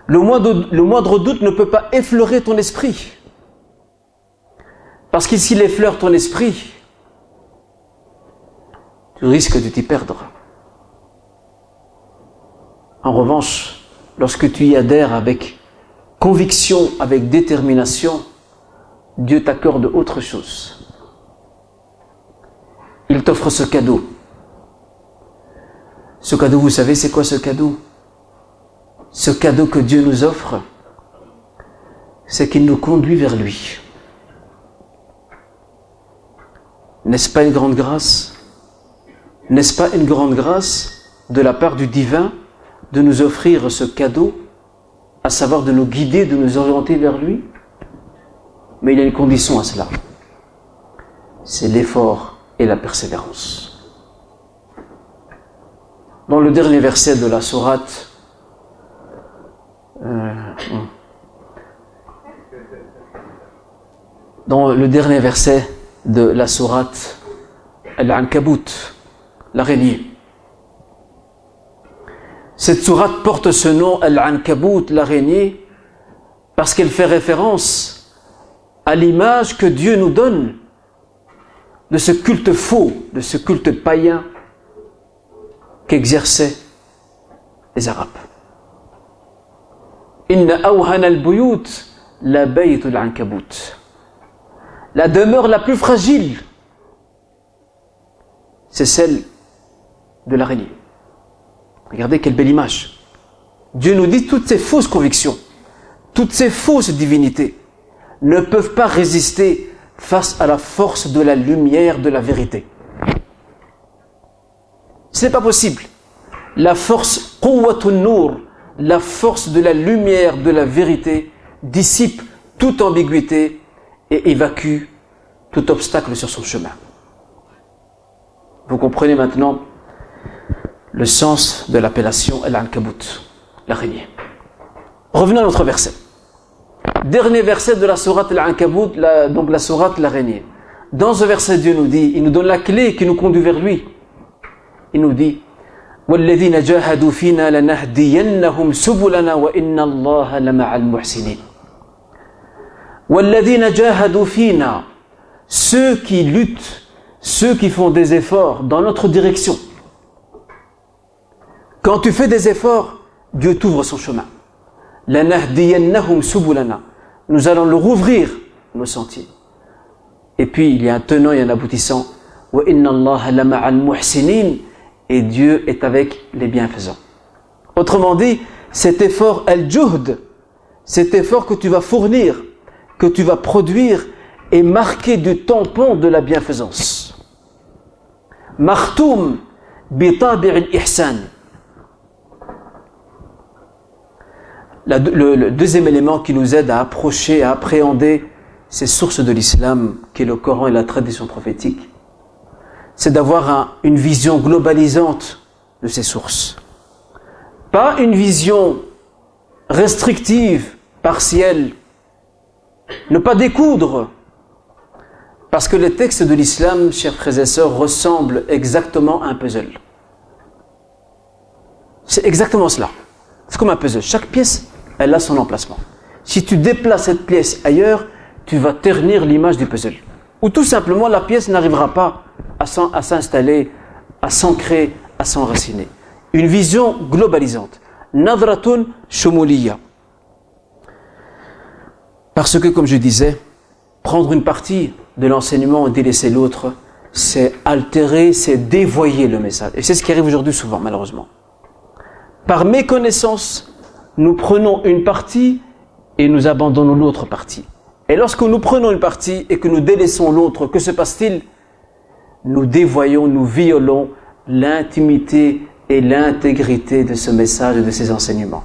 Le moindre doute ne peut pas effleurer ton esprit. Parce que s'il effleure ton esprit, tu risques de t'y perdre. En revanche, lorsque tu y adhères avec conviction, avec détermination, Dieu t'accorde autre chose. Il t'offre ce cadeau. Ce cadeau, vous savez, c'est quoi ce cadeau? Ce cadeau que Dieu nous offre, c'est qu'il nous conduit vers lui. N'est-ce pas une grande grâce? N'est-ce pas une grande grâce de la part du divin de nous offrir ce cadeau, à savoir de nous guider, de nous orienter vers lui? Mais il y a une condition à cela. C'est l'effort et la persévérance. Dans le dernier verset de la sourate, Al-Ankabut, l'araignée. Cette sourate porte ce nom, Al-Ankabut, l'araignée, parce qu'elle fait référence à l'image que Dieu nous donne de ce culte faux, de ce culte païen qu'exerçaient les Arabes. Inna awhana al-buyut la bayt al-ankabut. La demeure la plus fragile, c'est celle de l'araignée. Regardez quelle belle image. Dieu nous dit toutes ces fausses convictions, toutes ces fausses divinités ne peuvent pas résister face à la force de la lumière de la vérité. Ce n'est pas possible. La force quwwatun nur, la force de la lumière de la vérité dissipe toute ambiguïté et évacue tout obstacle sur son chemin. Vous comprenez maintenant le sens de l'appellation Al-Ankabut, l'araignée. Revenons à notre verset. Dernier verset de la sourate Al-Ankabut, donc la sourate l'araignée. Dans ce verset, Dieu nous dit, il nous donne la clé qui nous conduit vers lui. Il nous dit وَالَّذِينَ جَاهَدُوا فِينَا لَنَهْدِيَنَّهُمْ سُبُلَنَا وَإِنَّ اللَّهَ لَمَعَ الْمُحْسِنِينَ. وَالَّذِينَ جَاهَدُوا فِينَا, ceux qui luttent, ceux qui font des efforts dans notre direction. Quand tu fais des efforts, Dieu t'ouvre son chemin. لَنَهْدِيَنَّهُمْ سُبُلَنَا, nous allons leur ouvrir nos sentiers. Et puis il y a un tenant et un aboutissant. وَإِنَّ اللَّهَ لَمَعَ الْمُحْسِنِينَ, et Dieu est avec les bienfaisants. Autrement dit, cet effort al-juhd, cet effort que tu vas fournir, que tu vas produire, est marqué du tampon de la bienfaisance. Martoum bi-tabi' al-ihsan. Le deuxième élément qui nous aide à approcher, à appréhender ces sources de l'islam, qui est le Coran et la tradition prophétique, c'est d'avoir une vision globalisante de ces sources. Pas une vision restrictive, partielle. Ne pas découdre. Parce que les textes de l'islam, chers frères et sœurs, ressemblent exactement à un puzzle. C'est exactement cela. C'est comme un puzzle. Chaque pièce, elle a son emplacement. Si tu déplaces cette pièce ailleurs, tu vas ternir l'image du puzzle. Ou tout simplement, la pièce n'arrivera pas à s'installer, à s'ancrer, à s'enraciner. Une vision globalisante. Nadratun shumuliyya. Parce que, comme je disais, prendre une partie de l'enseignement et délaisser l'autre, c'est altérer, c'est dévoyer le message. Et c'est ce qui arrive aujourd'hui souvent, malheureusement. Par méconnaissance, nous prenons une partie et nous abandonnons l'autre partie. Et lorsque nous prenons une partie et que nous délaissons l'autre, que se passe-t-il? Nous dévoyons, nous violons l'intimité et l'intégrité de ce message et de ces enseignements.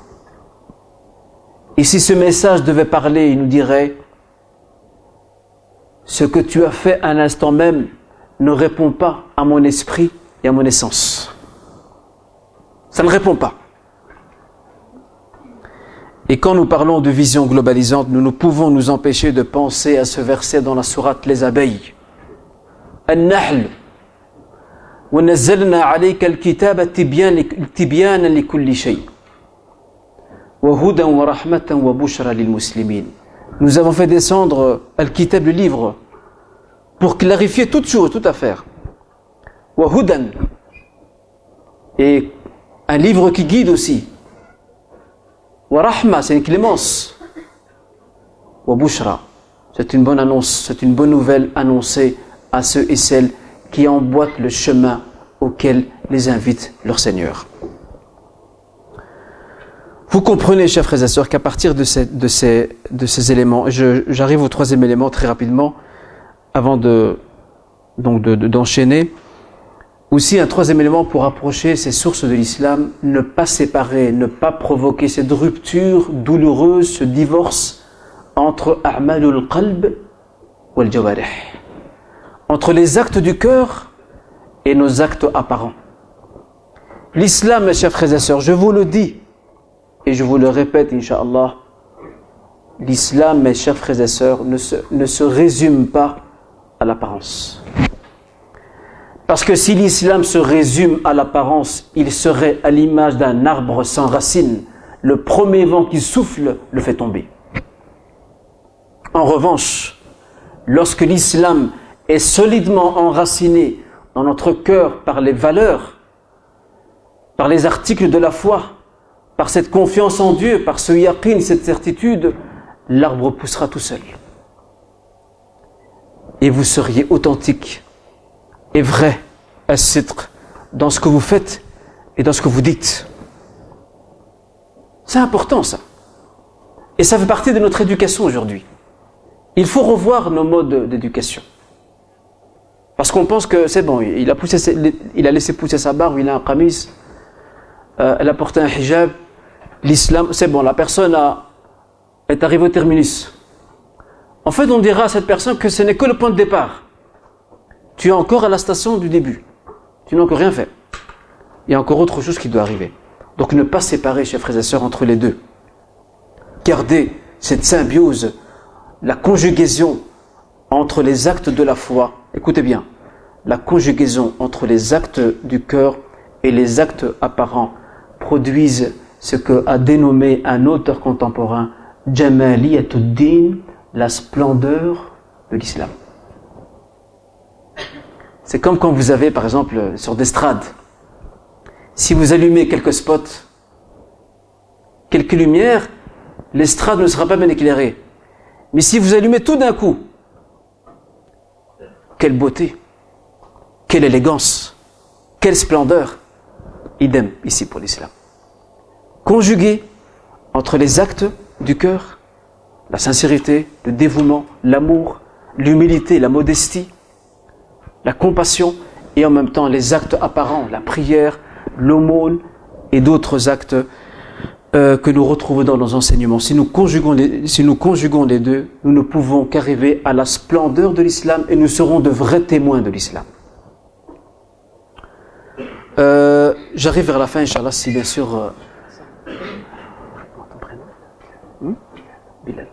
Et si ce message devait parler, il nous dirait: ce que tu as fait à l'instant même ne répond pas à mon esprit et à mon essence. Ça ne répond pas. Et quand nous parlons de vision globalisante, nous ne pouvons nous empêcher de penser à ce verset dans la sourate Les Abeilles. An-Nahl. وَنَزَّلْنَا عَلَيْكَ الْكِتَابَ تِبْيَانًا لِكُلِّ شَيْءٍ وَهُدًى وَرَحْمَةً وَبُشْرًى لِلْمُسْلِمِينَ. Nous avons fait descendre Al-Kitab, le livre, pour clarifier toute chose, toute affaire. وَهُدًى, et un livre qui guide aussi. وَرَحْمَةً, c'est une clémence. وَبُشْرًى, c'est une bonne annonce, c'est une bonne nouvelle annoncée à ceux et celles qui emboîtent le chemin auquel les invite leur Seigneur. Vous comprenez, chers frères et sœurs, qu'à partir de ces éléments, j'arrive au troisième élément très rapidement, avant d'enchaîner. Aussi un troisième élément pour approcher ces sources de l'islam, ne pas séparer, ne pas provoquer cette rupture douloureuse, ce divorce entre a'malul qalb wal jawarih, entre les actes du cœur et nos actes apparents. L'islam, mes chers frères et sœurs, je vous le dis et je vous le répète, Inch'Allah, l'islam, mes chers frères et sœurs, ne se résume pas à l'apparence. Parce que si l'islam se résume à l'apparence, il serait à l'image d'un arbre sans racines. Le premier vent qui souffle le fait tomber. En revanche, lorsque l'islam est solidement enraciné dans notre cœur par les valeurs, par les articles de la foi, par cette confiance en Dieu, par ce yaqin, cette certitude, l'arbre poussera tout seul. Et vous seriez authentique et vrai, as-sidq, dans ce que vous faites et dans ce que vous dites. C'est important, ça. Et ça fait partie de notre éducation aujourd'hui. Il faut revoir nos modes d'éducation. Parce qu'on pense que c'est bon, il a laissé pousser sa barbe, il a un qamis, elle a porté un hijab, l'islam, c'est bon, la personne est arrivée au terminus. En fait, on dira à cette personne que ce n'est que le point de départ. Tu es encore à la station du début. Tu n'as encore rien fait. Il y a encore autre chose qui doit arriver. Donc ne pas séparer, chers frères et sœurs, entre les deux. garder cette symbiose, la conjugaison entre les actes de la foi. Écoutez bien, la conjugaison entre les actes du cœur et les actes apparents produisent ce que a dénommé un auteur contemporain Jamaliyatuddin, la splendeur de l'islam. C'est comme quand vous avez, par exemple, sur des estrades, si vous allumez quelques spots, quelques lumières, l'estrade ne sera pas bien éclairée. Mais si vous allumez tout d'un coup, quelle beauté, quelle élégance, quelle splendeur. Idem ici pour l'islam. Conjugué entre les actes du cœur, la sincérité, le dévouement, l'amour, l'humilité, la modestie, la compassion, et en même temps les actes apparents, la prière, l'aumône et d'autres actes que nous retrouvons dans nos enseignements. Si nous conjuguons les deux, nous ne pouvons qu'arriver à la splendeur de l'islam et nous serons de vrais témoins de l'islam. J'arrive vers la fin, Inch'Allah, si bien sûr... Bilal.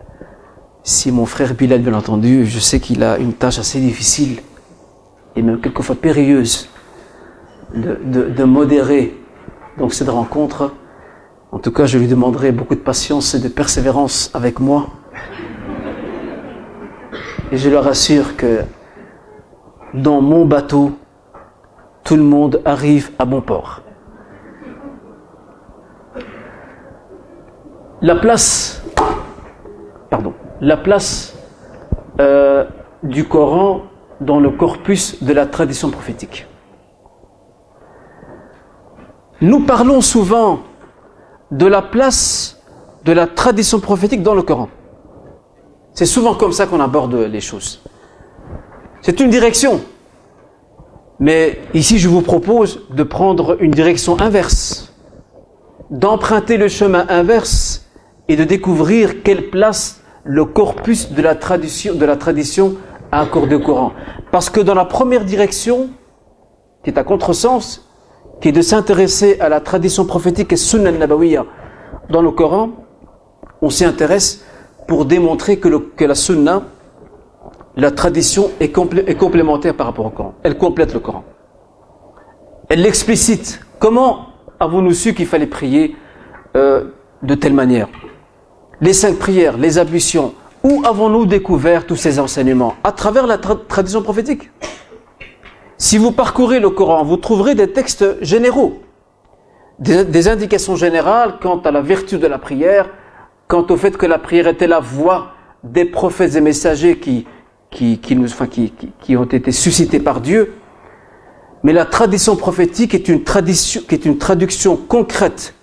Si mon frère Bilal, bien entendu, je sais qu'il a une tâche assez difficile et même quelquefois périlleuse de modérer donc cette rencontre. En tout cas, je lui demanderai beaucoup de patience et de persévérance avec moi. Et je leur assure que dans mon bateau, tout le monde arrive à bon port. La place du Coran dans le corpus de la tradition prophétique. Nous parlons souvent de la place de la tradition prophétique dans le Coran. C'est souvent comme ça qu'on aborde les choses. C'est une direction. Mais ici, je vous propose de prendre une direction inverse, d'emprunter le chemin inverse et de découvrir quelle place le corpus de la tradition a accordé au Coran. Parce que dans la première direction, qui est à contresens, qui est de s'intéresser à la tradition prophétique et Sunna al-Nabawiyya dans le Coran, on s'y intéresse pour démontrer que la Sunna, la tradition est complémentaire par rapport au Coran. Elle complète le Coran. Elle l'explicite. Comment avons-nous su qu'il fallait prier de telle manière? Les 5 prières, les ablutions. Où avons-nous découvert tous ces enseignements? À travers la tradition prophétique. Si vous parcourez le Coran, vous trouverez des textes généraux, des indications générales quant à la vertu de la prière, quant au fait que la prière était la voix des prophètes et messagers qui ont été suscités par Dieu. Mais la tradition prophétique est une traduction concrète,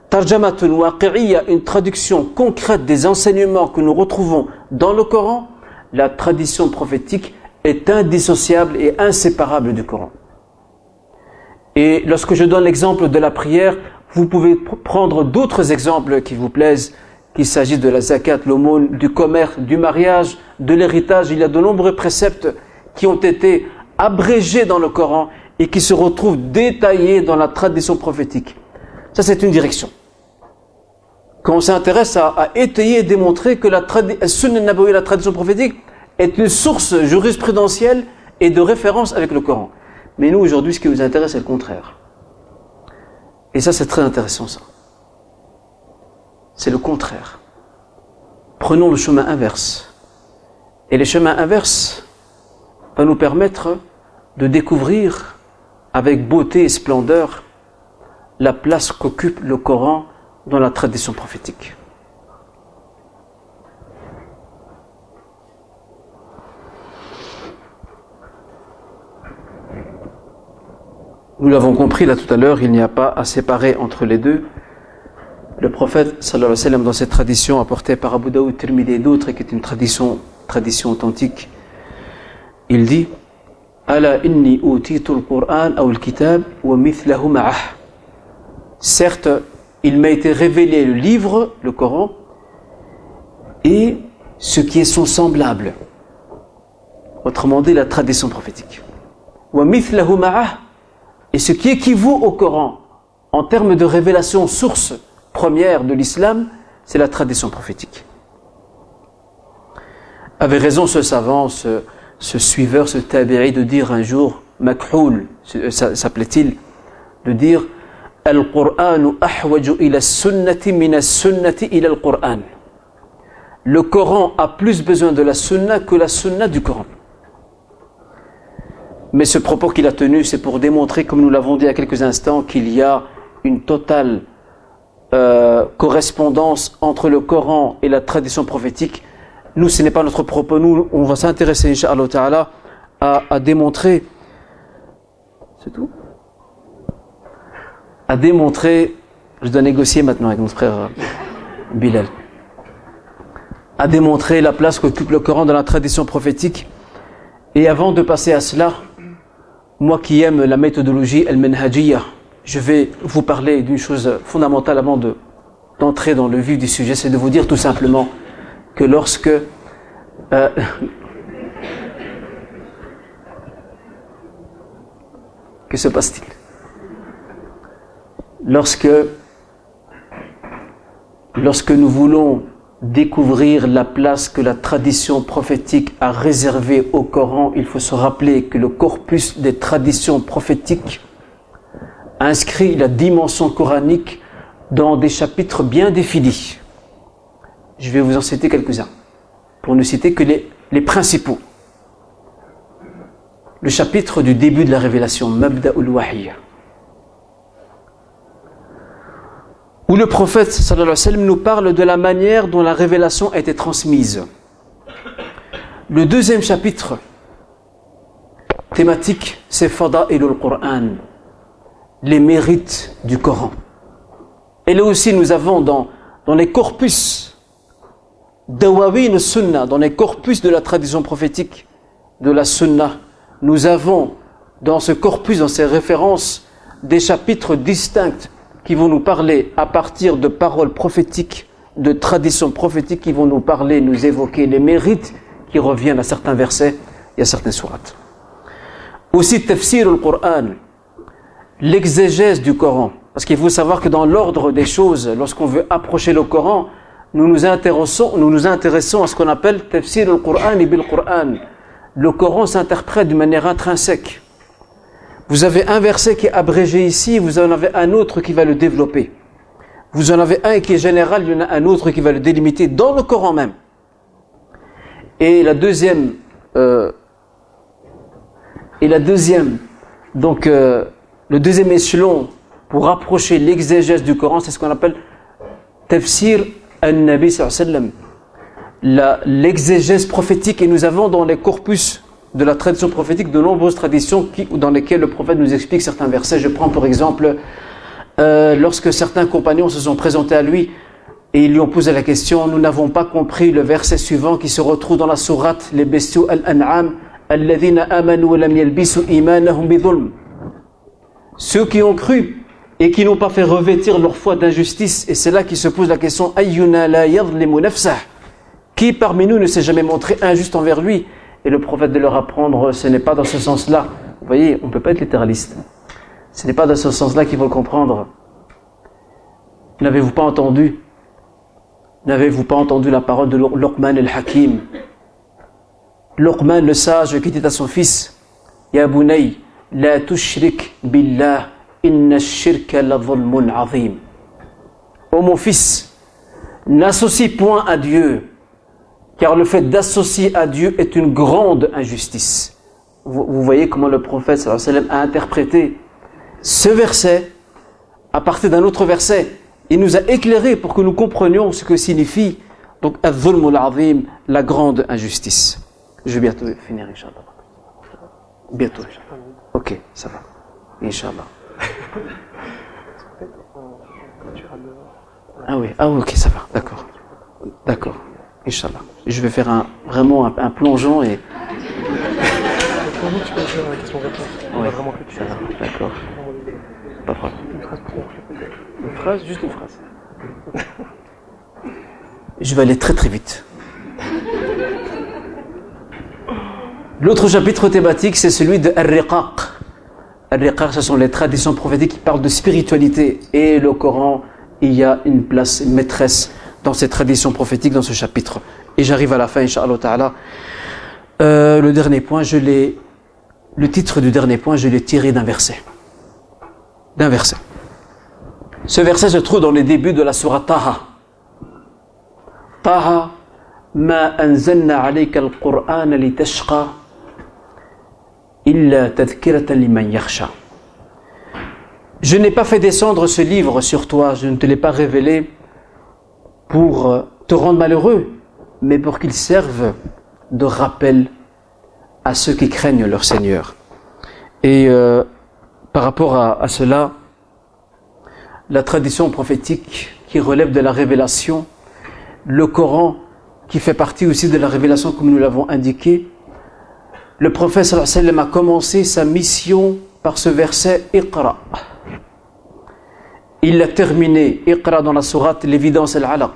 tarjamatun waqi'iyya, une traduction concrète des enseignements que nous retrouvons dans le Coran. La tradition prophétique est indissociable et inséparable du Coran. Et lorsque je donne l'exemple de la prière, vous pouvez prendre d'autres exemples qui vous plaisent, qu'il s'agisse de la zakat, l'aumône, du commerce, du mariage, de l'héritage. Il y a de nombreux préceptes qui ont été abrégés dans le Coran et qui se retrouvent détaillés dans la tradition prophétique. Ça, c'est une direction. Quand on s'intéresse à étayer et démontrer que la Sunna Nabawiyya, la tradition prophétique, est une source jurisprudentielle et de référence avec le Coran. Mais nous, aujourd'hui, ce qui nous intéresse, c'est le contraire. Et ça, c'est très intéressant, ça. C'est le contraire. Prenons le chemin inverse. Et le chemin inverse va nous permettre de découvrir avec beauté et splendeur la place qu'occupe le Coran dans la tradition prophétique. Nous l'avons compris là tout à l'heure, il n'y a pas à séparer entre les deux. Le prophète sallallahu alayhi wa sallam, dans cette tradition apportée par Abu Daoud, Tirmidhi et d'autres, qui est une tradition authentique, il dit: Ala inni utitu al-Qur'an ou al-kitab wa mithlahu ma'ah. Certes, il m'a été révélé le livre, le Coran, et ce qui est son semblable. Autrement dit, la tradition prophétique. Wa mithlahu ma'ah. Et ce qui équivaut au Coran, en termes de révélation, source première de l'islam, c'est la tradition prophétique. Avait raison ce savant, ce suiveur, ce tabi'i, de dire un jour, Makhoul, s'appelait-il, de dire Al-Qur'anu ahwaju ila sunnati min sunnati ila al-Qur'an. Le Coran a plus besoin de la sunna que la sunna du Coran. Mais ce propos qu'il a tenu, c'est pour démontrer, comme nous l'avons dit il y a quelques instants, qu'il y a une totale correspondance entre le Coran et la tradition prophétique. Nous, ce n'est pas notre propos. Nous, on va s'intéresser, Inch'Allah Ta'ala, à démontrer. C'est tout? À démontrer, je dois négocier maintenant avec mon frère Bilal, à démontrer la place qu'occupe le Coran dans la tradition prophétique. Et avant de passer à cela, moi qui aime la méthodologie al-manhajiyya, je vais vous parler d'une chose fondamentale avant d'entrer dans le vif du sujet, c'est de vous dire tout simplement que lorsque que se passe-t-il? Lorsque nous voulons découvrir la place que la tradition prophétique a réservée au Coran, il faut se rappeler que le corpus des traditions prophétiques inscrit la dimension coranique dans des chapitres bien définis. Je vais vous en citer quelques-uns, pour ne citer que les principaux. Le chapitre du début de la révélation, Mabda'ul Wahy, où le prophète sallallahu alayhi wa sallam nous parle de la manière dont la révélation a été transmise. Le deuxième chapitre thématique, c'est Fada'ilul Qur'an, les mérites du Coran. Et là aussi, nous avons dans les corpus Dawawin Sunnah, dans les corpus de la tradition prophétique de la Sunnah, nous avons dans ce corpus, dans ces références, des chapitres distincts qui vont nous parler à partir de paroles prophétiques, de traditions prophétiques qui vont nous parler, nous évoquer les mérites qui reviennent à certains versets et à certaines sourates. Aussi, Tafsir al-Qur'an, l'exégèse du Coran. Parce qu'il faut savoir que dans l'ordre des choses, lorsqu'on veut approcher le Coran, nous nous intéressons à ce qu'on appelle Tafsir al-Qur'an et bil-Qur'an. Le Coran s'interprète d'une manière intrinsèque. Vous avez un verset qui est abrégé ici, vous en avez un autre qui va le développer. Vous en avez un qui est général, il y en a un autre qui va le délimiter dans le Coran même. Et le deuxième, échelon pour approcher l'exégèse du Coran, c'est ce qu'on appelle Tafsir al-Nabi sallallahu alayhi wa sallam, l'exégèse prophétique. Et nous avons dans les corpus de la tradition prophétique de nombreuses traditions dans lesquelles le prophète nous explique certains versets. Je prends pour exemple lorsque certains compagnons se sont présentés à lui et ils lui ont posé la question, nous n'avons pas compris le verset suivant qui se retrouve dans la sourate les bestiaux al-An'am, alladhina amanu wa lam yalbisu imanahum bidhulm. Ceux qui ont cru et qui n'ont pas fait revêtir leur foi d'injustice. Et c'est là qu'il se pose la question, ayyuna la yadhlimu nafsah, qui parmi nous ne s'est jamais montré injuste envers lui? Et le prophète de leur apprendre, ce n'est pas dans ce sens-là. Vous voyez, on ne peut pas être littéraliste. Ce n'est pas dans ce sens-là qu'il faut le comprendre. N'avez-vous pas entendu la parole de Luqman el-Hakim? Luqman le sage qui dit à son fils, Ya bunay, la tushrik billah, inna ash-shirka la dhulmun azim. Ô mon fils, n'associe point à Dieu, car le fait d'associer à Dieu est une grande injustice. Vous voyez comment le prophète sallallahu alayhi wa sallam a interprété ce verset à partir d'un autre verset. Il nous a éclairé pour que nous comprenions ce que signifie donc al-dhulm al-azim, la grande injustice. Je vais bientôt finir, Inch'Allah. Bientôt, Inch'Allah. Ok, ça va. Inch'Allah. Ah oui, ok, ça va, d'accord. Inch'Allah. Je vais faire vraiment un plongeon et... Tu peux faire la question-réponse. On va vraiment que tu d'accord. Pas de problème. Une phrase pour compléter. Une phrase, juste une phrase. Je vais aller très très vite. L'autre chapitre thématique, c'est celui de Ar-Riqaq. Ar-Riqaq, ce sont les traditions prophétiques qui parlent de spiritualité. Et le Coran, il y a une place, une maîtresse dans cette tradition prophétique, dans ce chapitre. Et j'arrive à la fin, Inch'Allah Ta'ala. Le dernier point, le titre du dernier point, je l'ai tiré d'un verset. D'un verset. Ce verset se trouve dans les débuts de la sourate Taha. Taha, ma anzalna alayka al-Qur'ana litashqa illa tadhkiratan liman yakhsha. Je n'ai pas fait descendre ce livre sur toi, je ne te l'ai pas révélé pour te rendre malheureux, mais pour qu'il serve de rappel à ceux qui craignent leur Seigneur. Et par rapport à cela, la tradition prophétique qui relève de la révélation, le Coran qui fait partie aussi de la révélation comme nous l'avons indiqué, le prophète sallallahu alayhi wa sallam a commencé sa mission par ce verset « Iqra ». Il l'a terminé, « Iqra » dans la sourate l'évidence al-Alaq.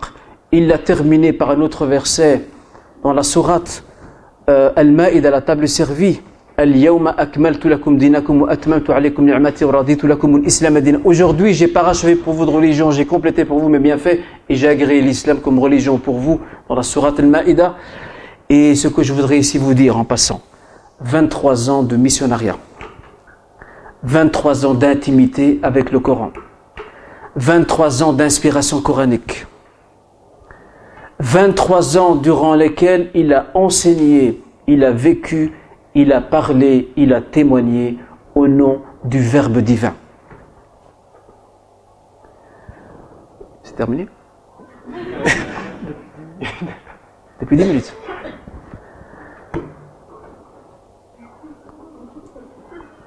Il l'a terminé par un autre verset dans la sourate Al-Ma'ida, la table servie. Al-Yawma akmaltu lakum dinakum wa atmamtu alaykum ni'mati wa raditu lakum al-islam din. Aujourd'hui, j'ai parachevé pour vous de religion, j'ai complété pour vous mes bienfaits et j'ai agréé l'islam comme religion pour vous dans la sourate Al-Ma'ida. Et ce que je voudrais ici vous dire en passant, 23 ans de missionnariat, 23 ans d'intimité avec le Coran, 23 ans d'inspiration coranique, 23 ans durant lesquels il a enseigné, il a vécu, il a parlé, il a témoigné au nom du Verbe divin. C'est terminé? Depuis 10 minutes.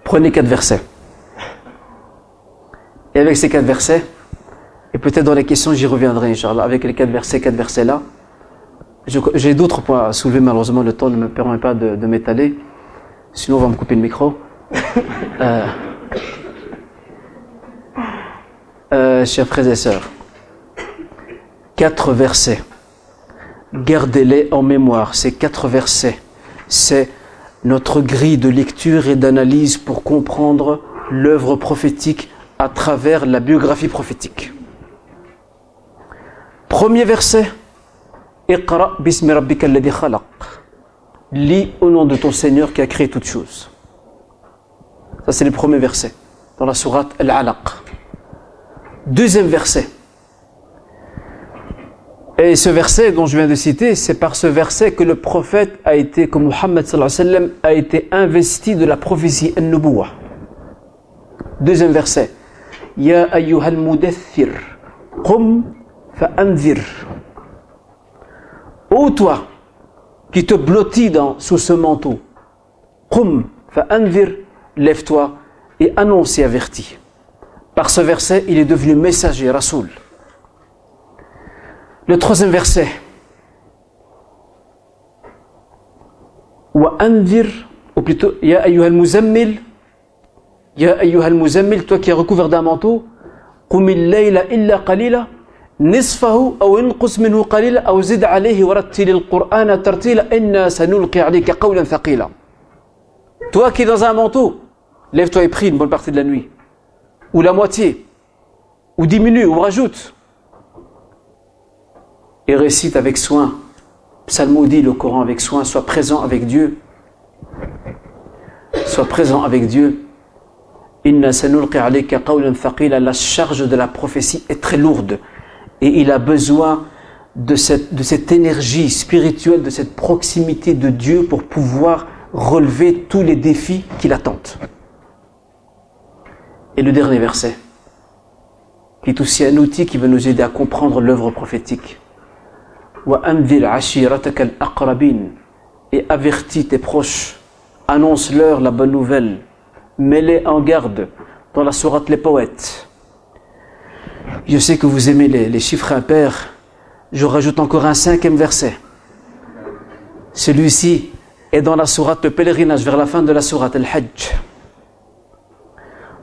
Prenez 4 versets. Et avec ces 4 versets, et peut-être dans les questions j'y reviendrai, Inch'Allah, avec les 4 versets là, j'ai d'autres points à soulever, malheureusement le temps ne me permet pas de m'étaler, sinon on va me couper le micro. Chers frères et sœurs, 4 versets, gardez-les en mémoire, ces 4 versets, c'est notre grille de lecture et d'analyse pour comprendre l'œuvre prophétique à travers la biographie prophétique. Premier verset, Iqra bismi rabbika alladhi khalaq. Lis au nom de ton Seigneur qui a créé toutes choses. Ça c'est le premier verset dans la sourate Al-Alaq. Deuxième verset. Et ce verset dont je viens de citer, c'est par ce verset que le prophète a été, comme Muhammad sallallahu alayhi wa sallam, a été investi de la prophétie An-Nubuwah. Deuxième verset. Ya ayyuhal mudaththir, qum fa'anzir. Ô toi qui te blottis sous ce manteau, qum fa'anzir, lève-toi et annonce et avertis. Par ce verset, il est devenu messager, Rasoul. Le troisième verset. Wa anzir, ou plutôt, ya ayyuhal muzammil, ya ayyuhal muzammil, toi qui es recouvert d'un manteau, qumil layla illa qalila, nisfahu aw inqus minhu qalila aw zid alayhi wa rattilil qur'ana tartila inna sanulqi alayka qawlan thaqila. Toi qui es dans un manteau, lève-toi et prie une bonne partie de la nuit, ou la moitié, ou diminue, ou rajoute. Et récite avec soin, psalmodie le Coran avec soin, sois présent avec Dieu. Sois présent avec Dieu. Inna sanulqi alayka qawlan thaqila. La charge de la prophétie est très lourde. Et il a besoin de cette énergie spirituelle, de cette proximité de Dieu pour pouvoir relever tous les défis qui l'attendent. Et le dernier verset, qui est aussi un outil qui va nous aider à comprendre l'œuvre prophétique. Et avertis tes proches, annonce-leur la bonne nouvelle, mets-les en garde dans la sourate Les Poètes. Je sais que vous aimez les chiffres impairs, je rajoute encore un 5e verset. Celui-ci est dans la sourate Le Pèlerinage, vers la fin de la sourate Al-Hajj,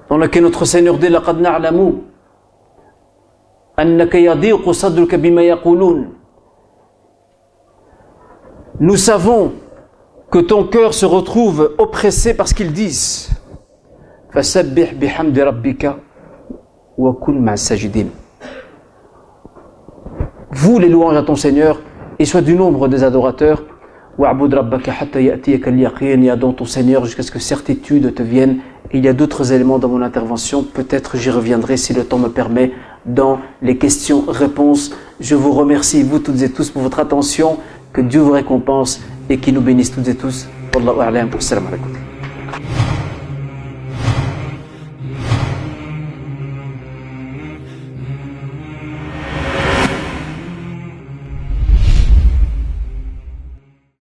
dans lequel notre Seigneur dit لَقَدْ نَعْلَمُ أَنَّكَ يَضِيقُ صَدْرُكَ بِمَا يَقُولُونَ. Nous savons que ton cœur se retrouve oppressé par ce qu'ils disent. فَسَبِّحْ بِحَمْدِ رَبِّكَ وَكُنْ مَعَ السَّاجِدِينَ. Voue les louanges à ton Seigneur et sois du nombre des adorateurs. Wa'bud rabbaka hatta ya'tiyaka al-yaqin, et adore ton Seigneur jusqu'à ce que certitude te vienne. Et il y a d'autres éléments dans mon intervention, peut-être j'y reviendrai si le temps me permet, dans les questions-réponses. Je vous remercie, vous toutes et tous, pour votre attention, que Dieu vous récompense et qu'il nous bénisse toutes et tous. Wallahu a'lam. Assalamu alaikum.